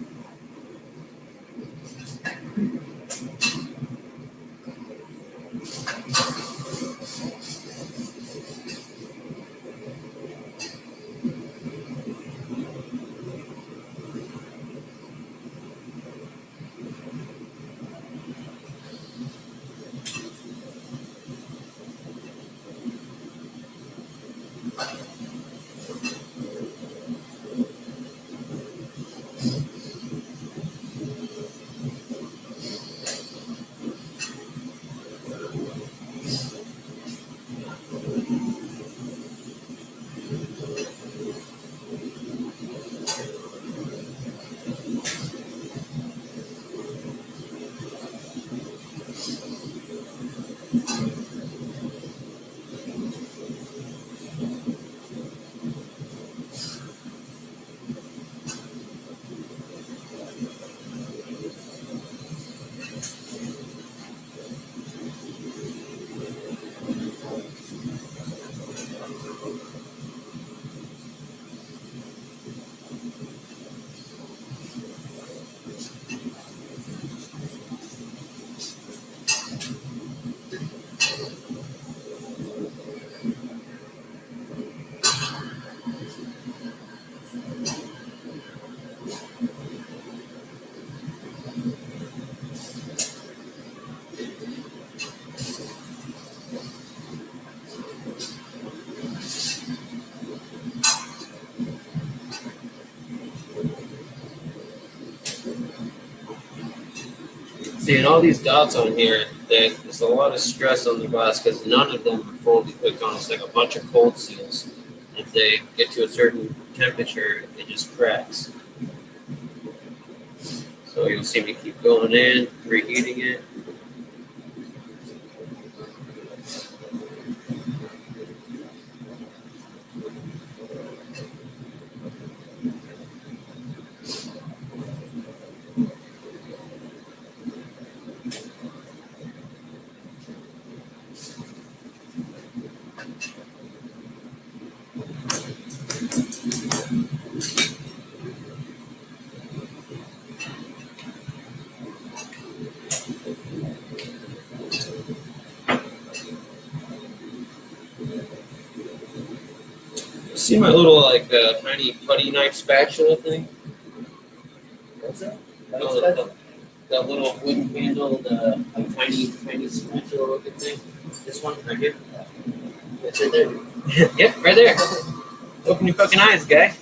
Seeing all these dots on here, there's a lot of stress on the glass because none of them are fully cooked on. It's like a bunch of cold seals. If they get to a certain temperature, it just cracks. So you'll see me keep going in, reheating it. See my little tiny putty knife spatula thing? What's that? That little wooden handled tiny spatula looking thing. This one right here. It's right there. Yep, right there. Open your fucking eyes, guy.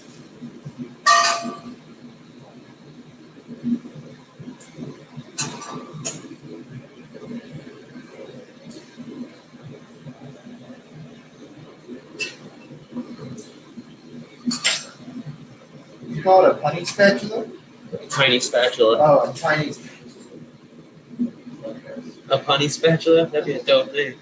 You call it a punny spatula? Tiny spatula. Oh, a tiny. A punny spatula? That'd be a dope name.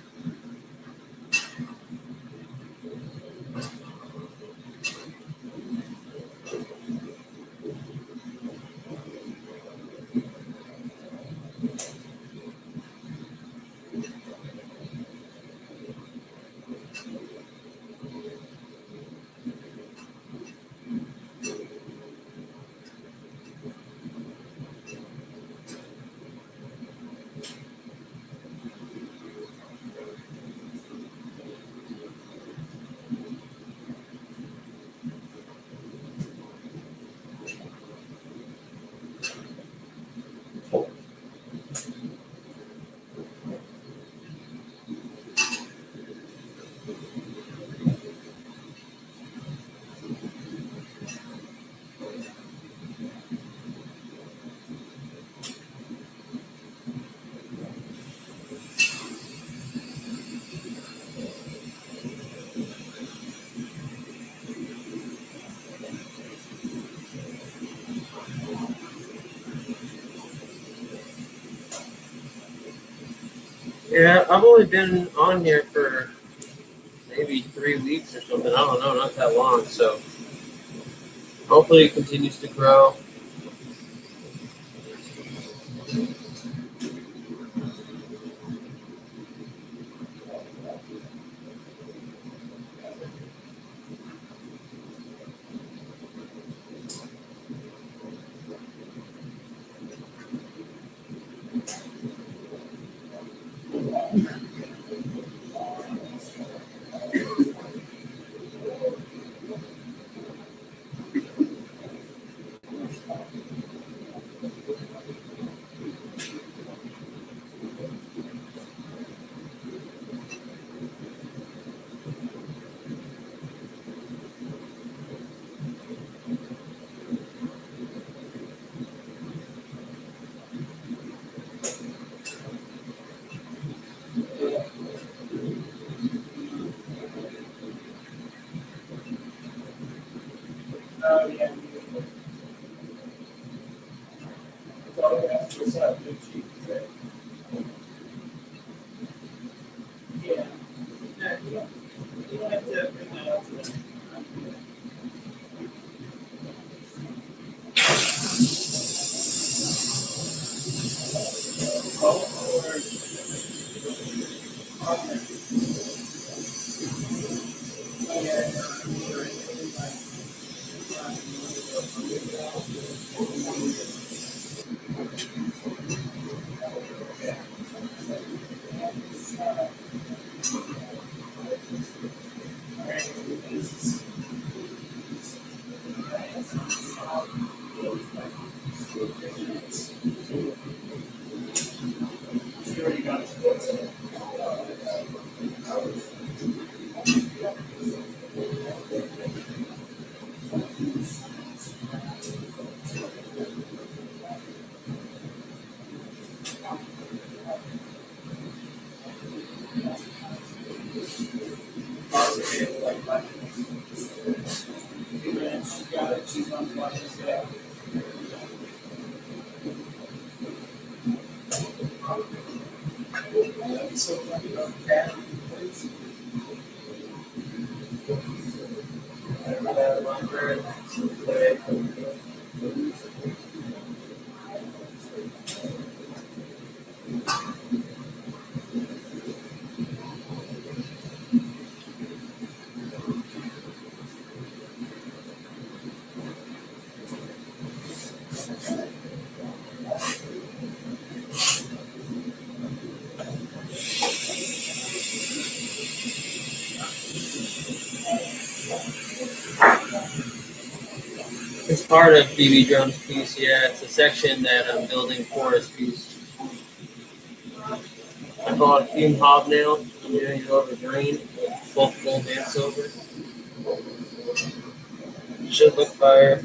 Yeah, I've only been on here for maybe 3 weeks or something. I don't know, not that long. So hopefully it continues to grow. Oh, yeah. So, what's up? Good cheese, right? Yeah. Yeah, you don't have to bring that up to them. It's part of BB Drum's piece, yeah. It's a section that I'm building for his piece. I call it fume hobnail. I'm doing it over green, both gold and silver. Should look fire.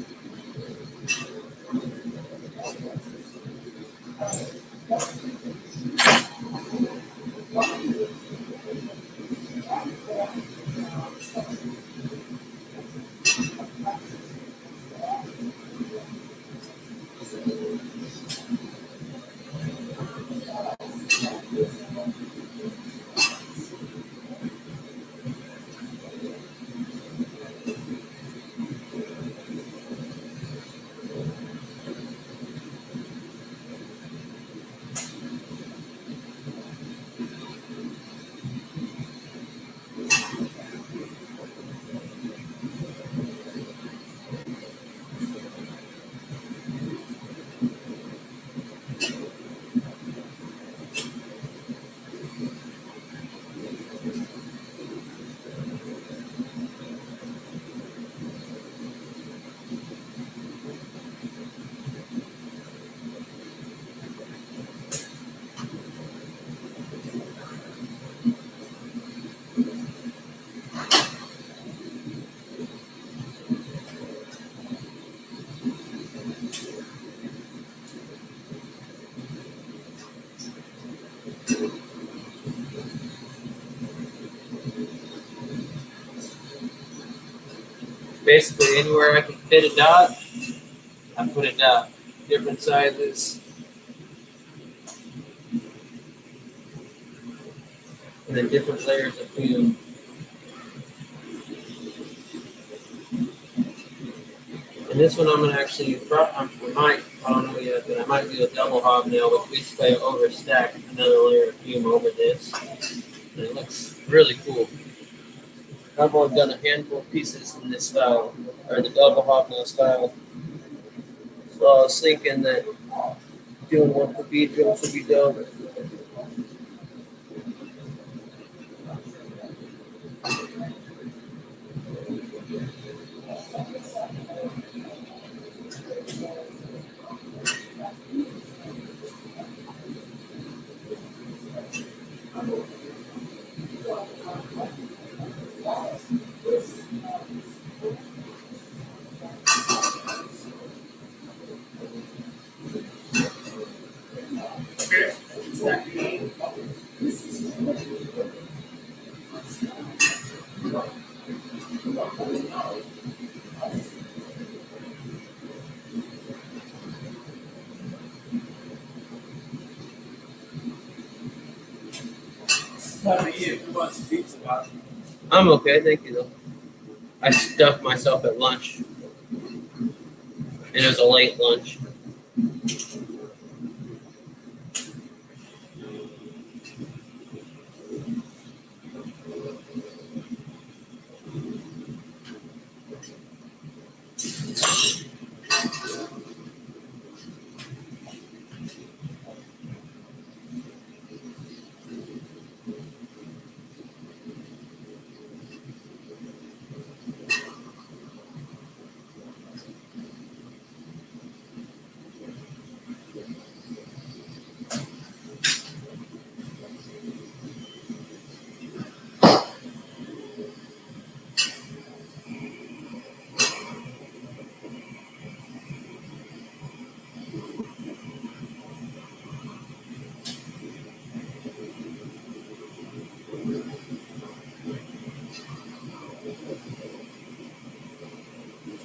Basically, anywhere I can fit a dot, I put a dot. Different sizes. And then different layers of fume. And this one I'm gonna actually, I don't know yet, but I might do a double hobnail, which basically I overstack another layer of fume over this. And it looks really cool. I've only done a handful of pieces in this style, or the double hobnail style. So I was thinking that doing one for bead drums would be dope. I'm okay, thank you though. I stuffed myself at lunch. It was a late lunch.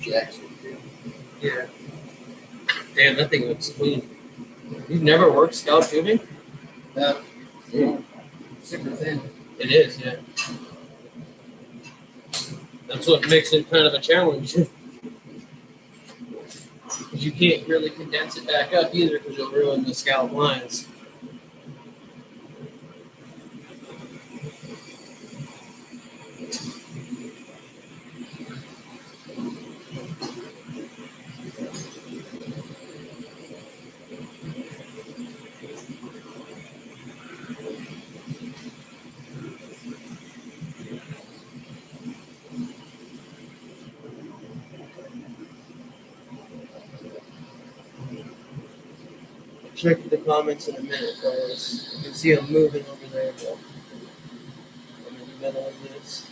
Jackson. Yeah. Damn, that thing looks clean. You've never worked scout tubing? No. Yeah. Super thin. It is, yeah. That's what makes it kind of a challenge. You can't really condense it back up either because you'll ruin the scalp lines. Check the comments in a minute, fellas. You can see them moving over there, but I'm in the middle of this.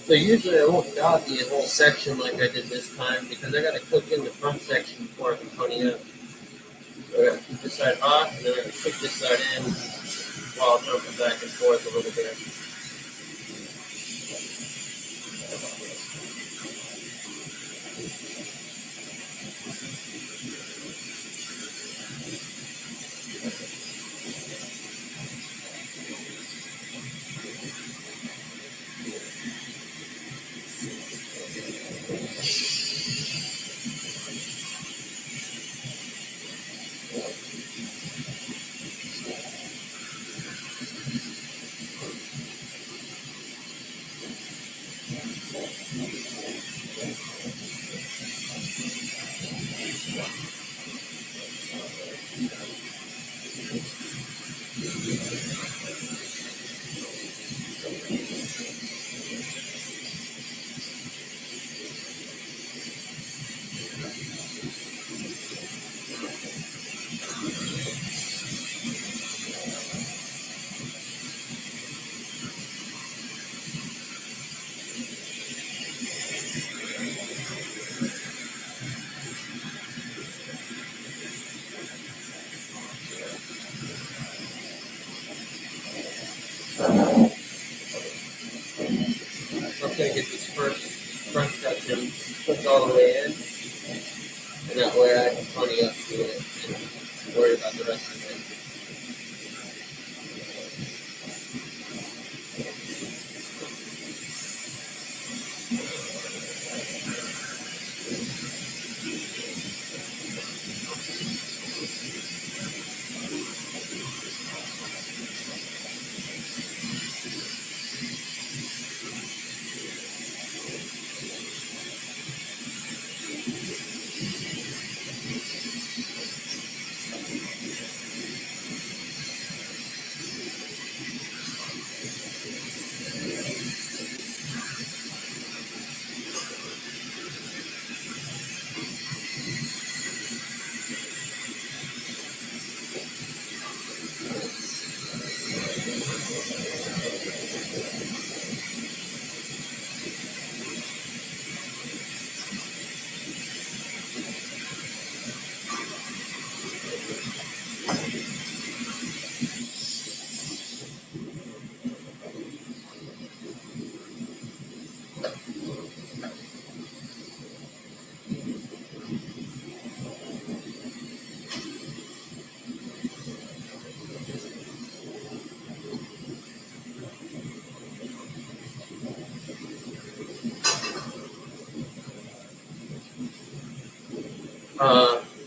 So usually I won't dot the whole section like I did this time because I gotta cook in the front section before I can pony up. So I gotta keep this side hot and then I can cook this side in while jumping back and forth a little bit.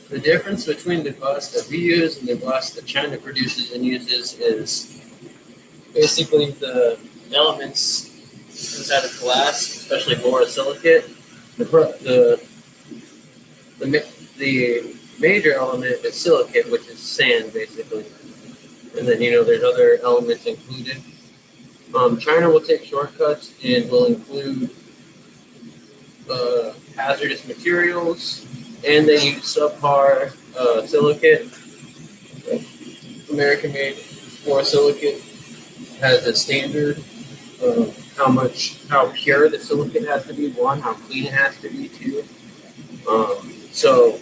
The difference between the glass that we use and the glass that China produces and uses is basically the elements inside of glass, especially borosilicate. The major element is silicate, which is sand, basically. And then, there's other elements included. China will take shortcuts and will include hazardous materials, and they use subpar silicate. American-made borosilicate has a standard of how pure the silicate has to be. One, how clean it has to be. Two. So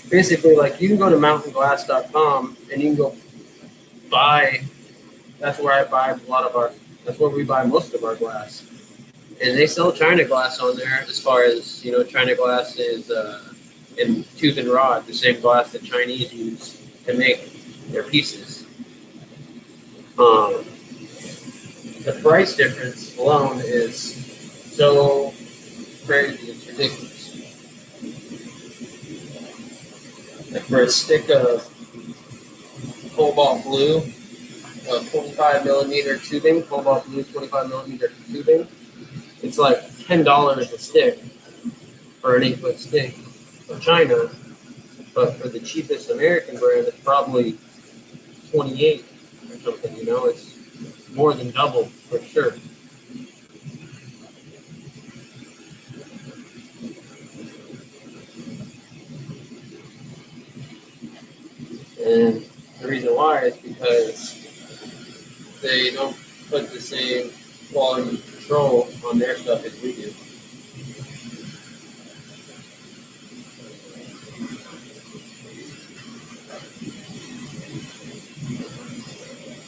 basically, like, you can go to mountainglass.com and you can go buy. That's where I buy that's where we buy most of our glass. And they sell China glass on there. As far as China glass is in tooth and rod, the same glass that Chinese use to make their pieces. The price difference alone is so crazy, it's ridiculous. Like, for a stick of cobalt blue, 25 millimeter tubing, cobalt blue 25 millimeter tubing, it's like $10 a stick for an 8-foot stick from China. But for the cheapest American brand, it's probably 28 or something. It's more than double for sure. And the reason why is because they don't put the same quality control on their stuff as we do.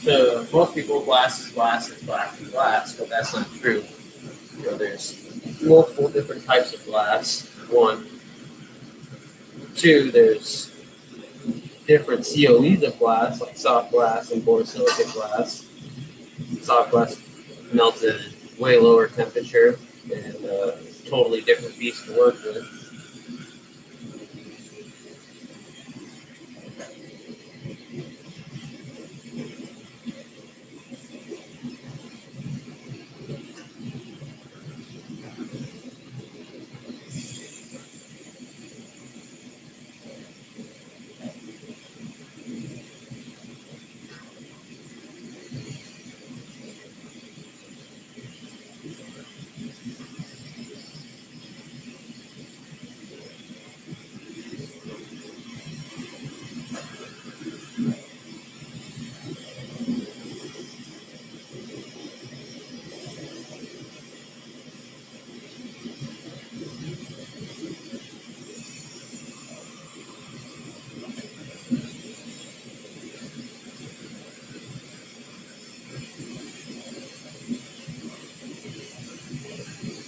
So most people, glass is glass is glass is glass, but that's not true. There's multiple different types of glass. One. Two, there's different COEs of glass, like soft glass and borosilicate glass. Soft glass melts at a way lower temperature and totally different beast to work with.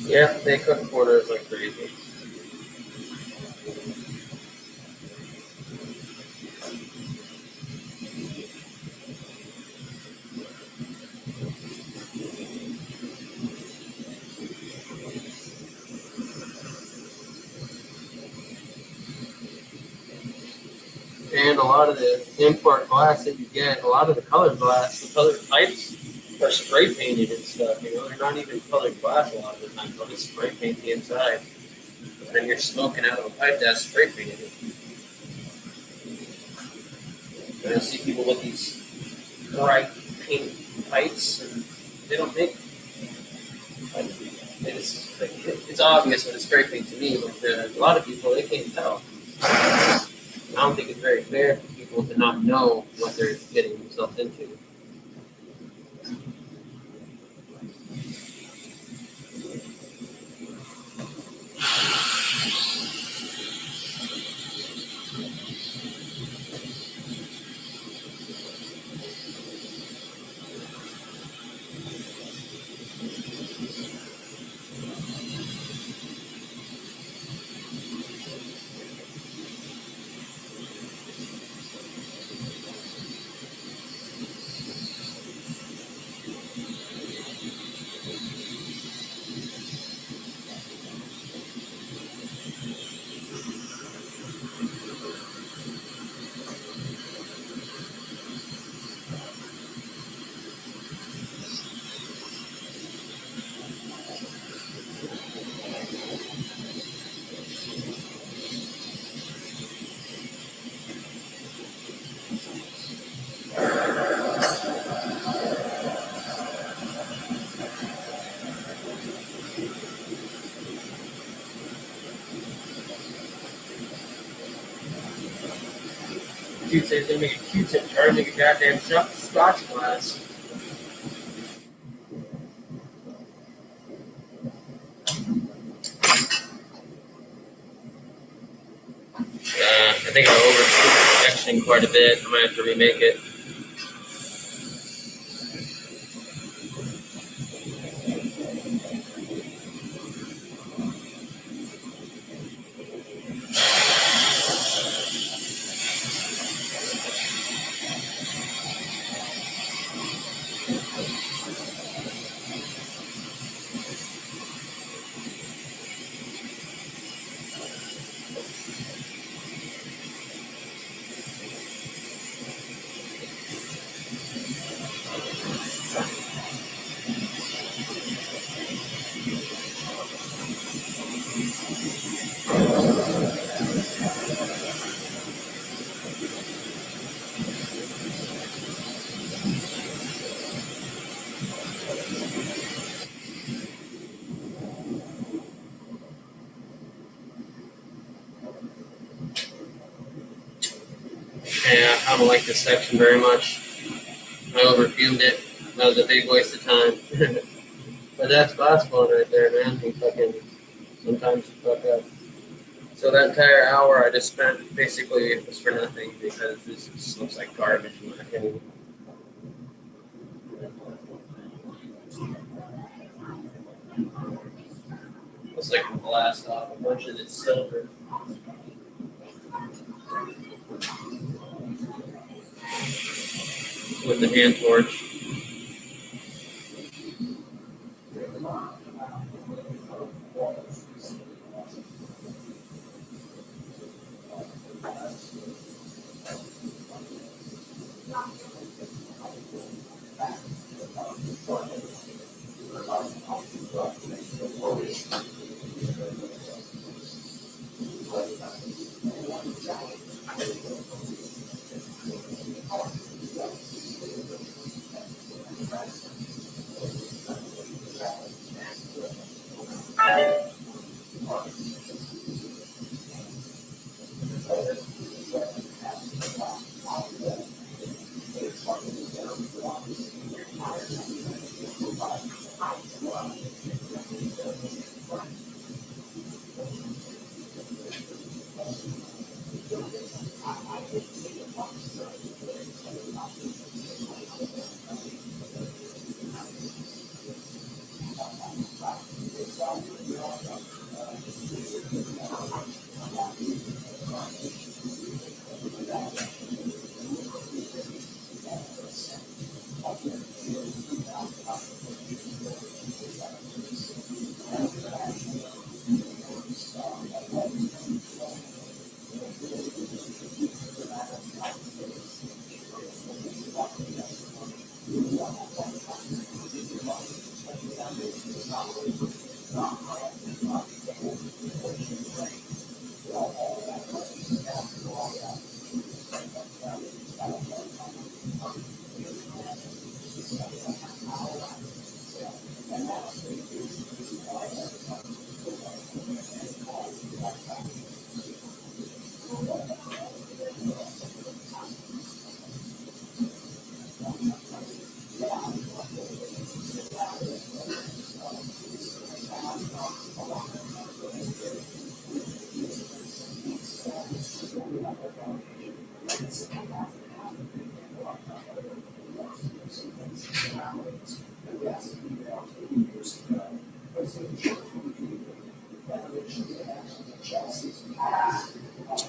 Yeah, they cook quarters like crazy. And a lot of the import glass that you get, a lot of the colored glass, the colored pipes are spray painted and stuff. They're not even colored glass a lot of the time. They'll just spray paint the inside. And then you're smoking out of a pipe that's spray painted. And I see people with these bright pink pipes, and they don't make. It's obvious when it's spray paint to me, but a lot of people, they can't tell. I don't think it's very fair for people to not know what they're getting themselves into. dude said he's gonna make a Q-tip jar, make a goddamn scotch glass. I think I overcooked the section quite a bit. I might have to remake it. Yeah, I don't like this section very much. I overfumed it. That was a big waste of time. But that's basketball right there, man. He fucking sometimes fuck up. So that entire hour I just spent basically was for nothing because this just looks like garbage in my opinion. Looks like we blast off a bunch of this silver. With the hand torch.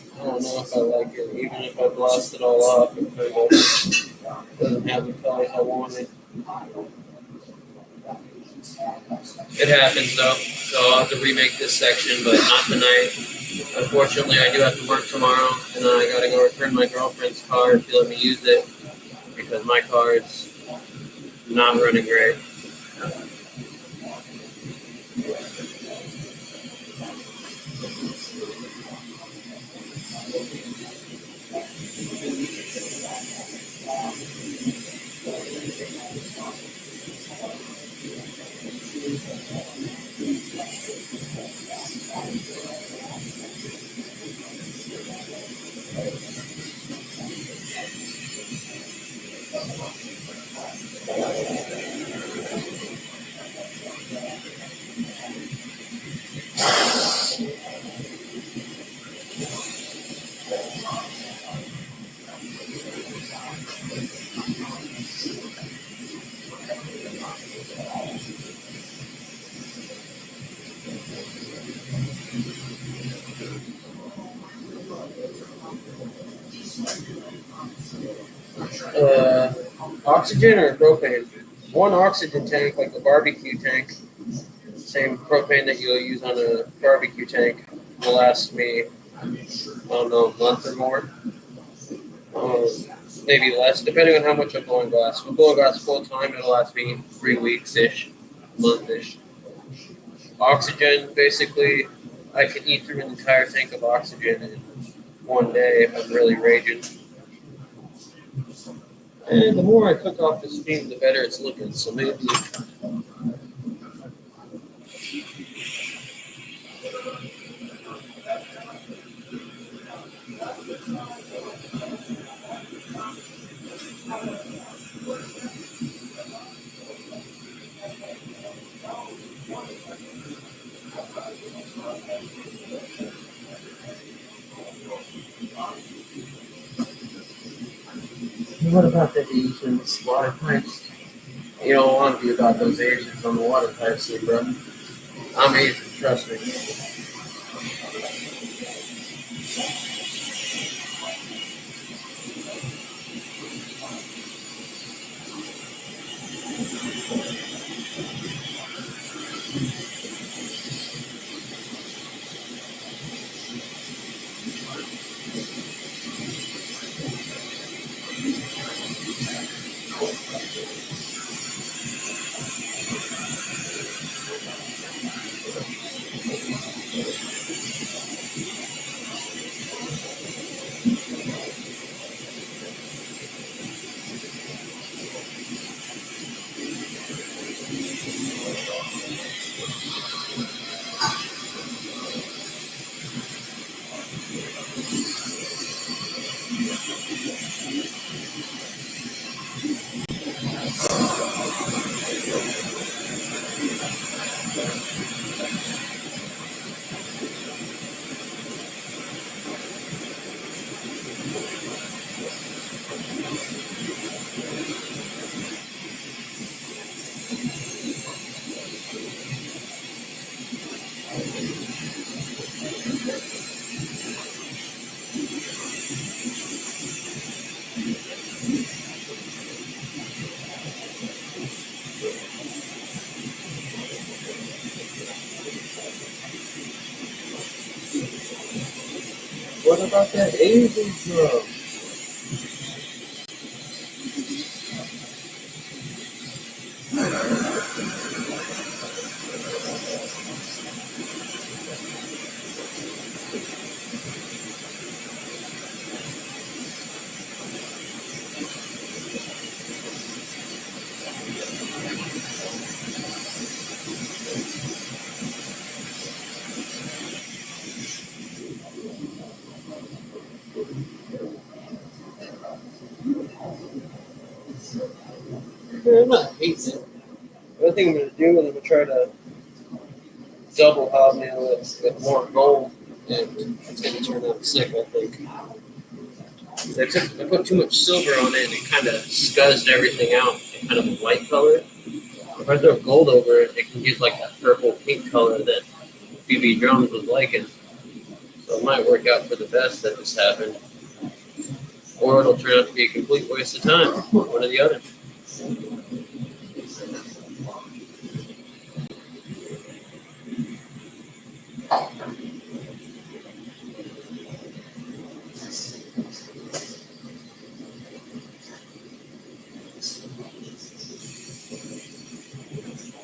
I don't know if I like it. Even if I blast it all off, it kind of doesn't have the colors I wanted. It happens though, so I'll have to remake this section, but not tonight. Unfortunately, I do have to work tomorrow, and then I gotta go return my girlfriend's car if she let me use it, because my car is not running great. Oxygen or propane? One oxygen tank, like a barbecue tank, same propane that you'll use on a barbecue tank, will last me, I don't know, a month or more. Maybe less, depending on how much I'm blowing glass. If I'm blowing glass full time, it'll last me 3 weeks ish, month ish. Oxygen, basically, I can eat through an entire tank of oxygen in one day if I'm really raging. And the more I cook off the steam, the better it's looking. So maybe. What about the Asians water pipes? You don't want to be about those Asians on the water pipes, bro. I'm Asian, trust me. What about that Asian drum? Man, I'm not hating it. The other thing I'm going to do is I'm going to try to double hobnail it with more gold, and it's going to turn out sick, I think. I put too much silver on it, and it kind of scuzzed everything out in kind of a white color. If I throw gold over it, it can get like that purple pink color that BB Drums was liking. So it might work out for the best that this happened. Or it'll turn out to be a complete waste of time. One or the other.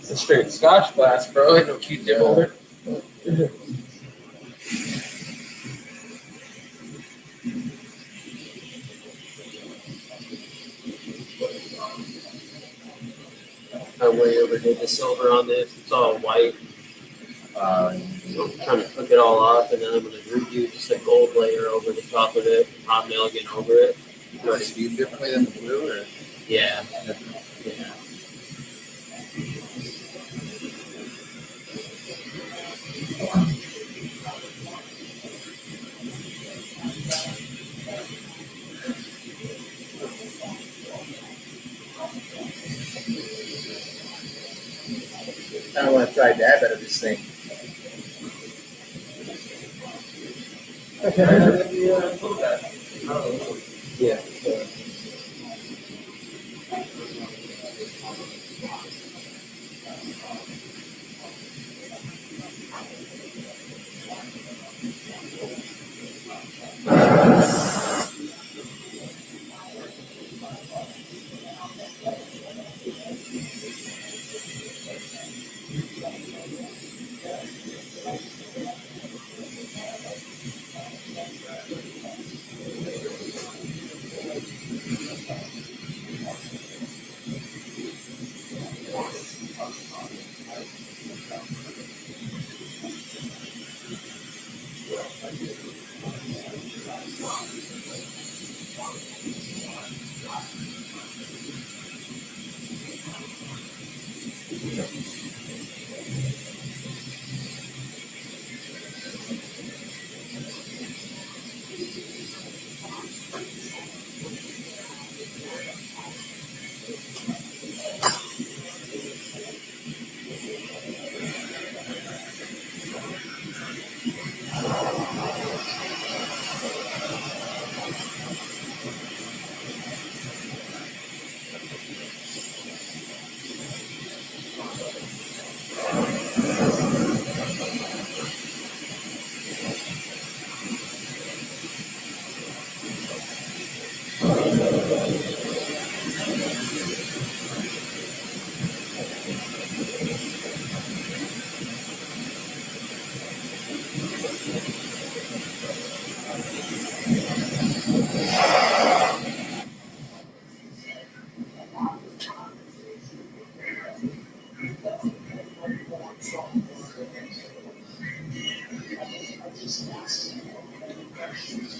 It's straight Scotch glass, bro. Ain't no Q-tip holder. I way overdid the silver on this. It's all white. So I'm trying to cook it all off, and then I'm going to redo just a gold layer over the top of it, hobnail again over it. Do I speed differently than the blue, or? Yeah. Yeah. I don't want to try dab out of this thing. Yeah.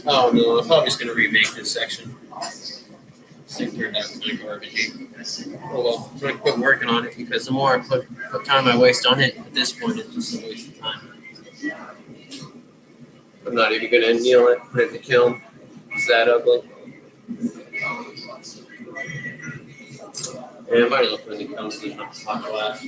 Oh no, I'm probably just gonna remake this section. This thing turned out kind of garbagey. Oh well, I'm gonna quit working on it because the more I put time I waste on it, at this point it's just a waste of time. I'm not even gonna anneal it, put it in the kiln. It's that ugly. Yeah, I might as well put it in the kiln so there's not hot glass.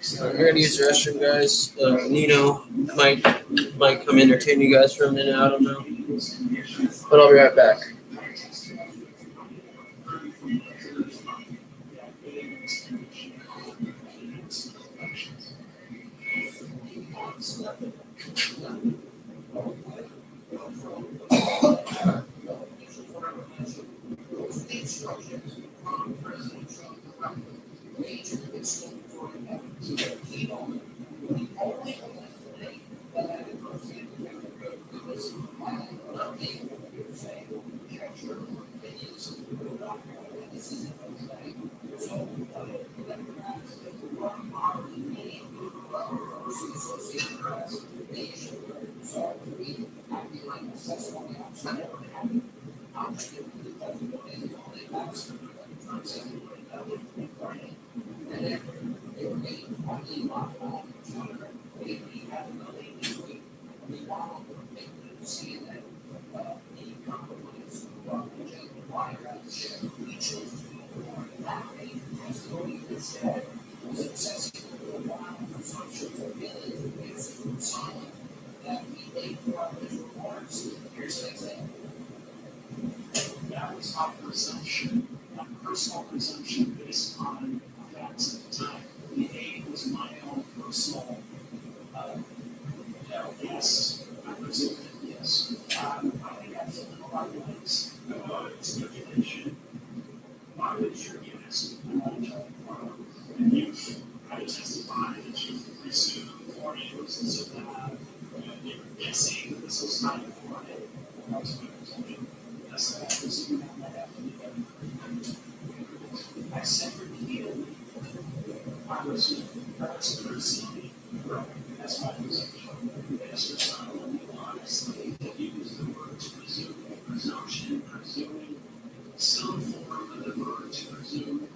So I'm gonna use the restroom, guys. Nino might come entertain you guys for a minute. I don't know, but I'll be right back. That was our presumption, a personal presumption based on facts at the time. The A was my own personal, guess. I presume that yes. I think I filled in a lot of blanks. Speculation. Why would your units and you had to testify that you received 40 years and so that you're guessing that this was not for it. That was my presumption. That's what I presume that happened. I said repeatedly, I was personally correct. That's my presumption. It's just not only honestly that you use the word to presume, presumption, presuming some form of the verb to presume.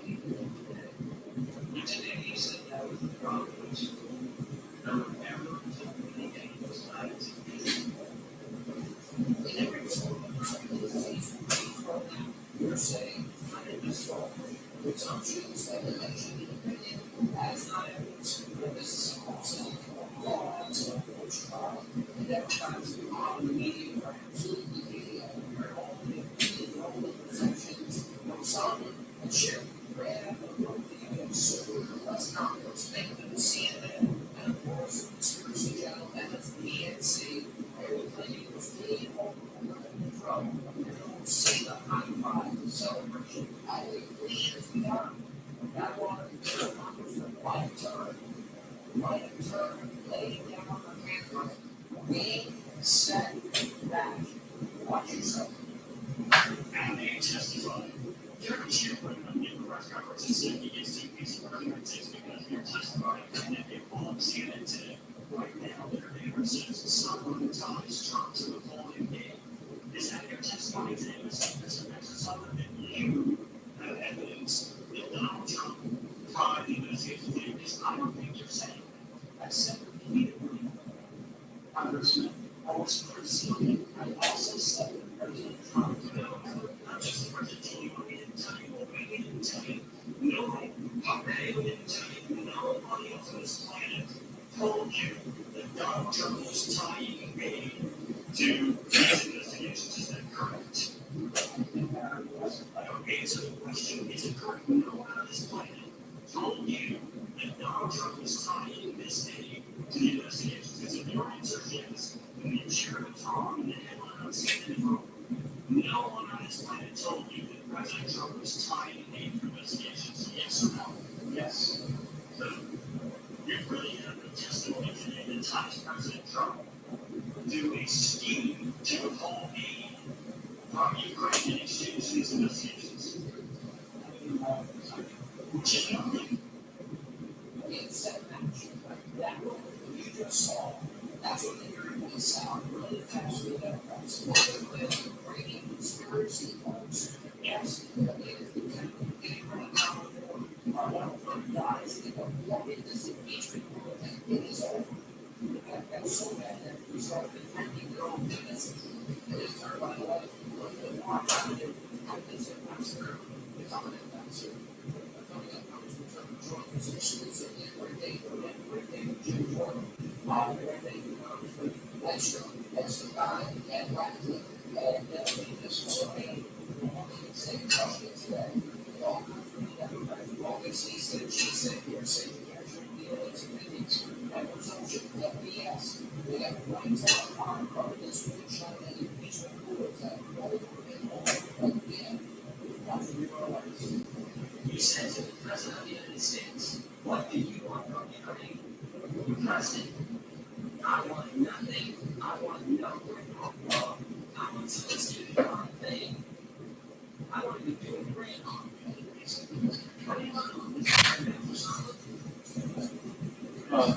And today you said that was the problem. No one ever told me anything was not in every form of you're saying, I didn't just presumptions that mentioned in opinion.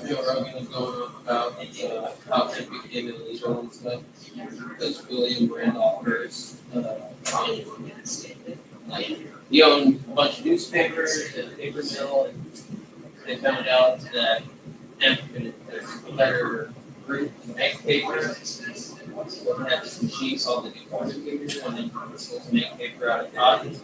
Joe Rogan was going on about how it became illegal and stuff. Because William Randolph Hearst, like, he owned a bunch of newspapers and a paper mill, and they found out that hemp is a better root to make paper. So they had this machine called the decorticator, and then it was supposed to make paper out of cotton.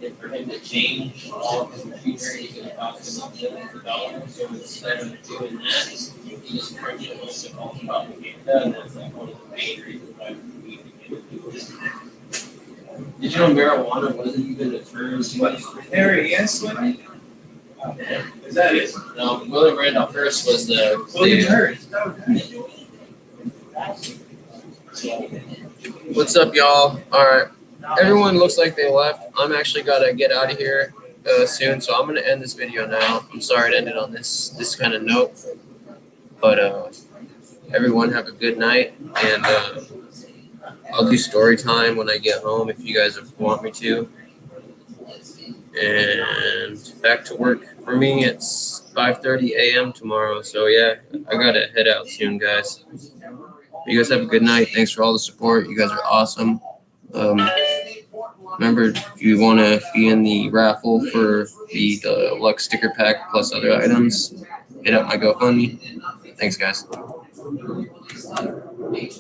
And for him to change all of his machinery, it's going to cost him millions of dollars. So instead of doing that, he just printed a bunch of all propaganda, and that's like one of the main reasons why we need to get into it. Did you know marijuana wasn't even a term used for Harry, yes, is that it? No, William Randolph Hearst was the William Hurt. What's up, y'all? All right. Everyone looks like they left. I'm actually gotta get out of here soon, so I'm gonna end this video now. I'm sorry to end it on this kind of note, but everyone have a good night, and I'll do story time when I get home if you guys want me to. And back to work for me. It's 5:30 a.m. tomorrow, so yeah, I gotta head out soon, guys. You guys have a good night. Thanks for all the support. You guys are awesome. Remember, if you want to be in the raffle for the Lux sticker pack plus other items, hit up my GoFundMe. Thanks, guys.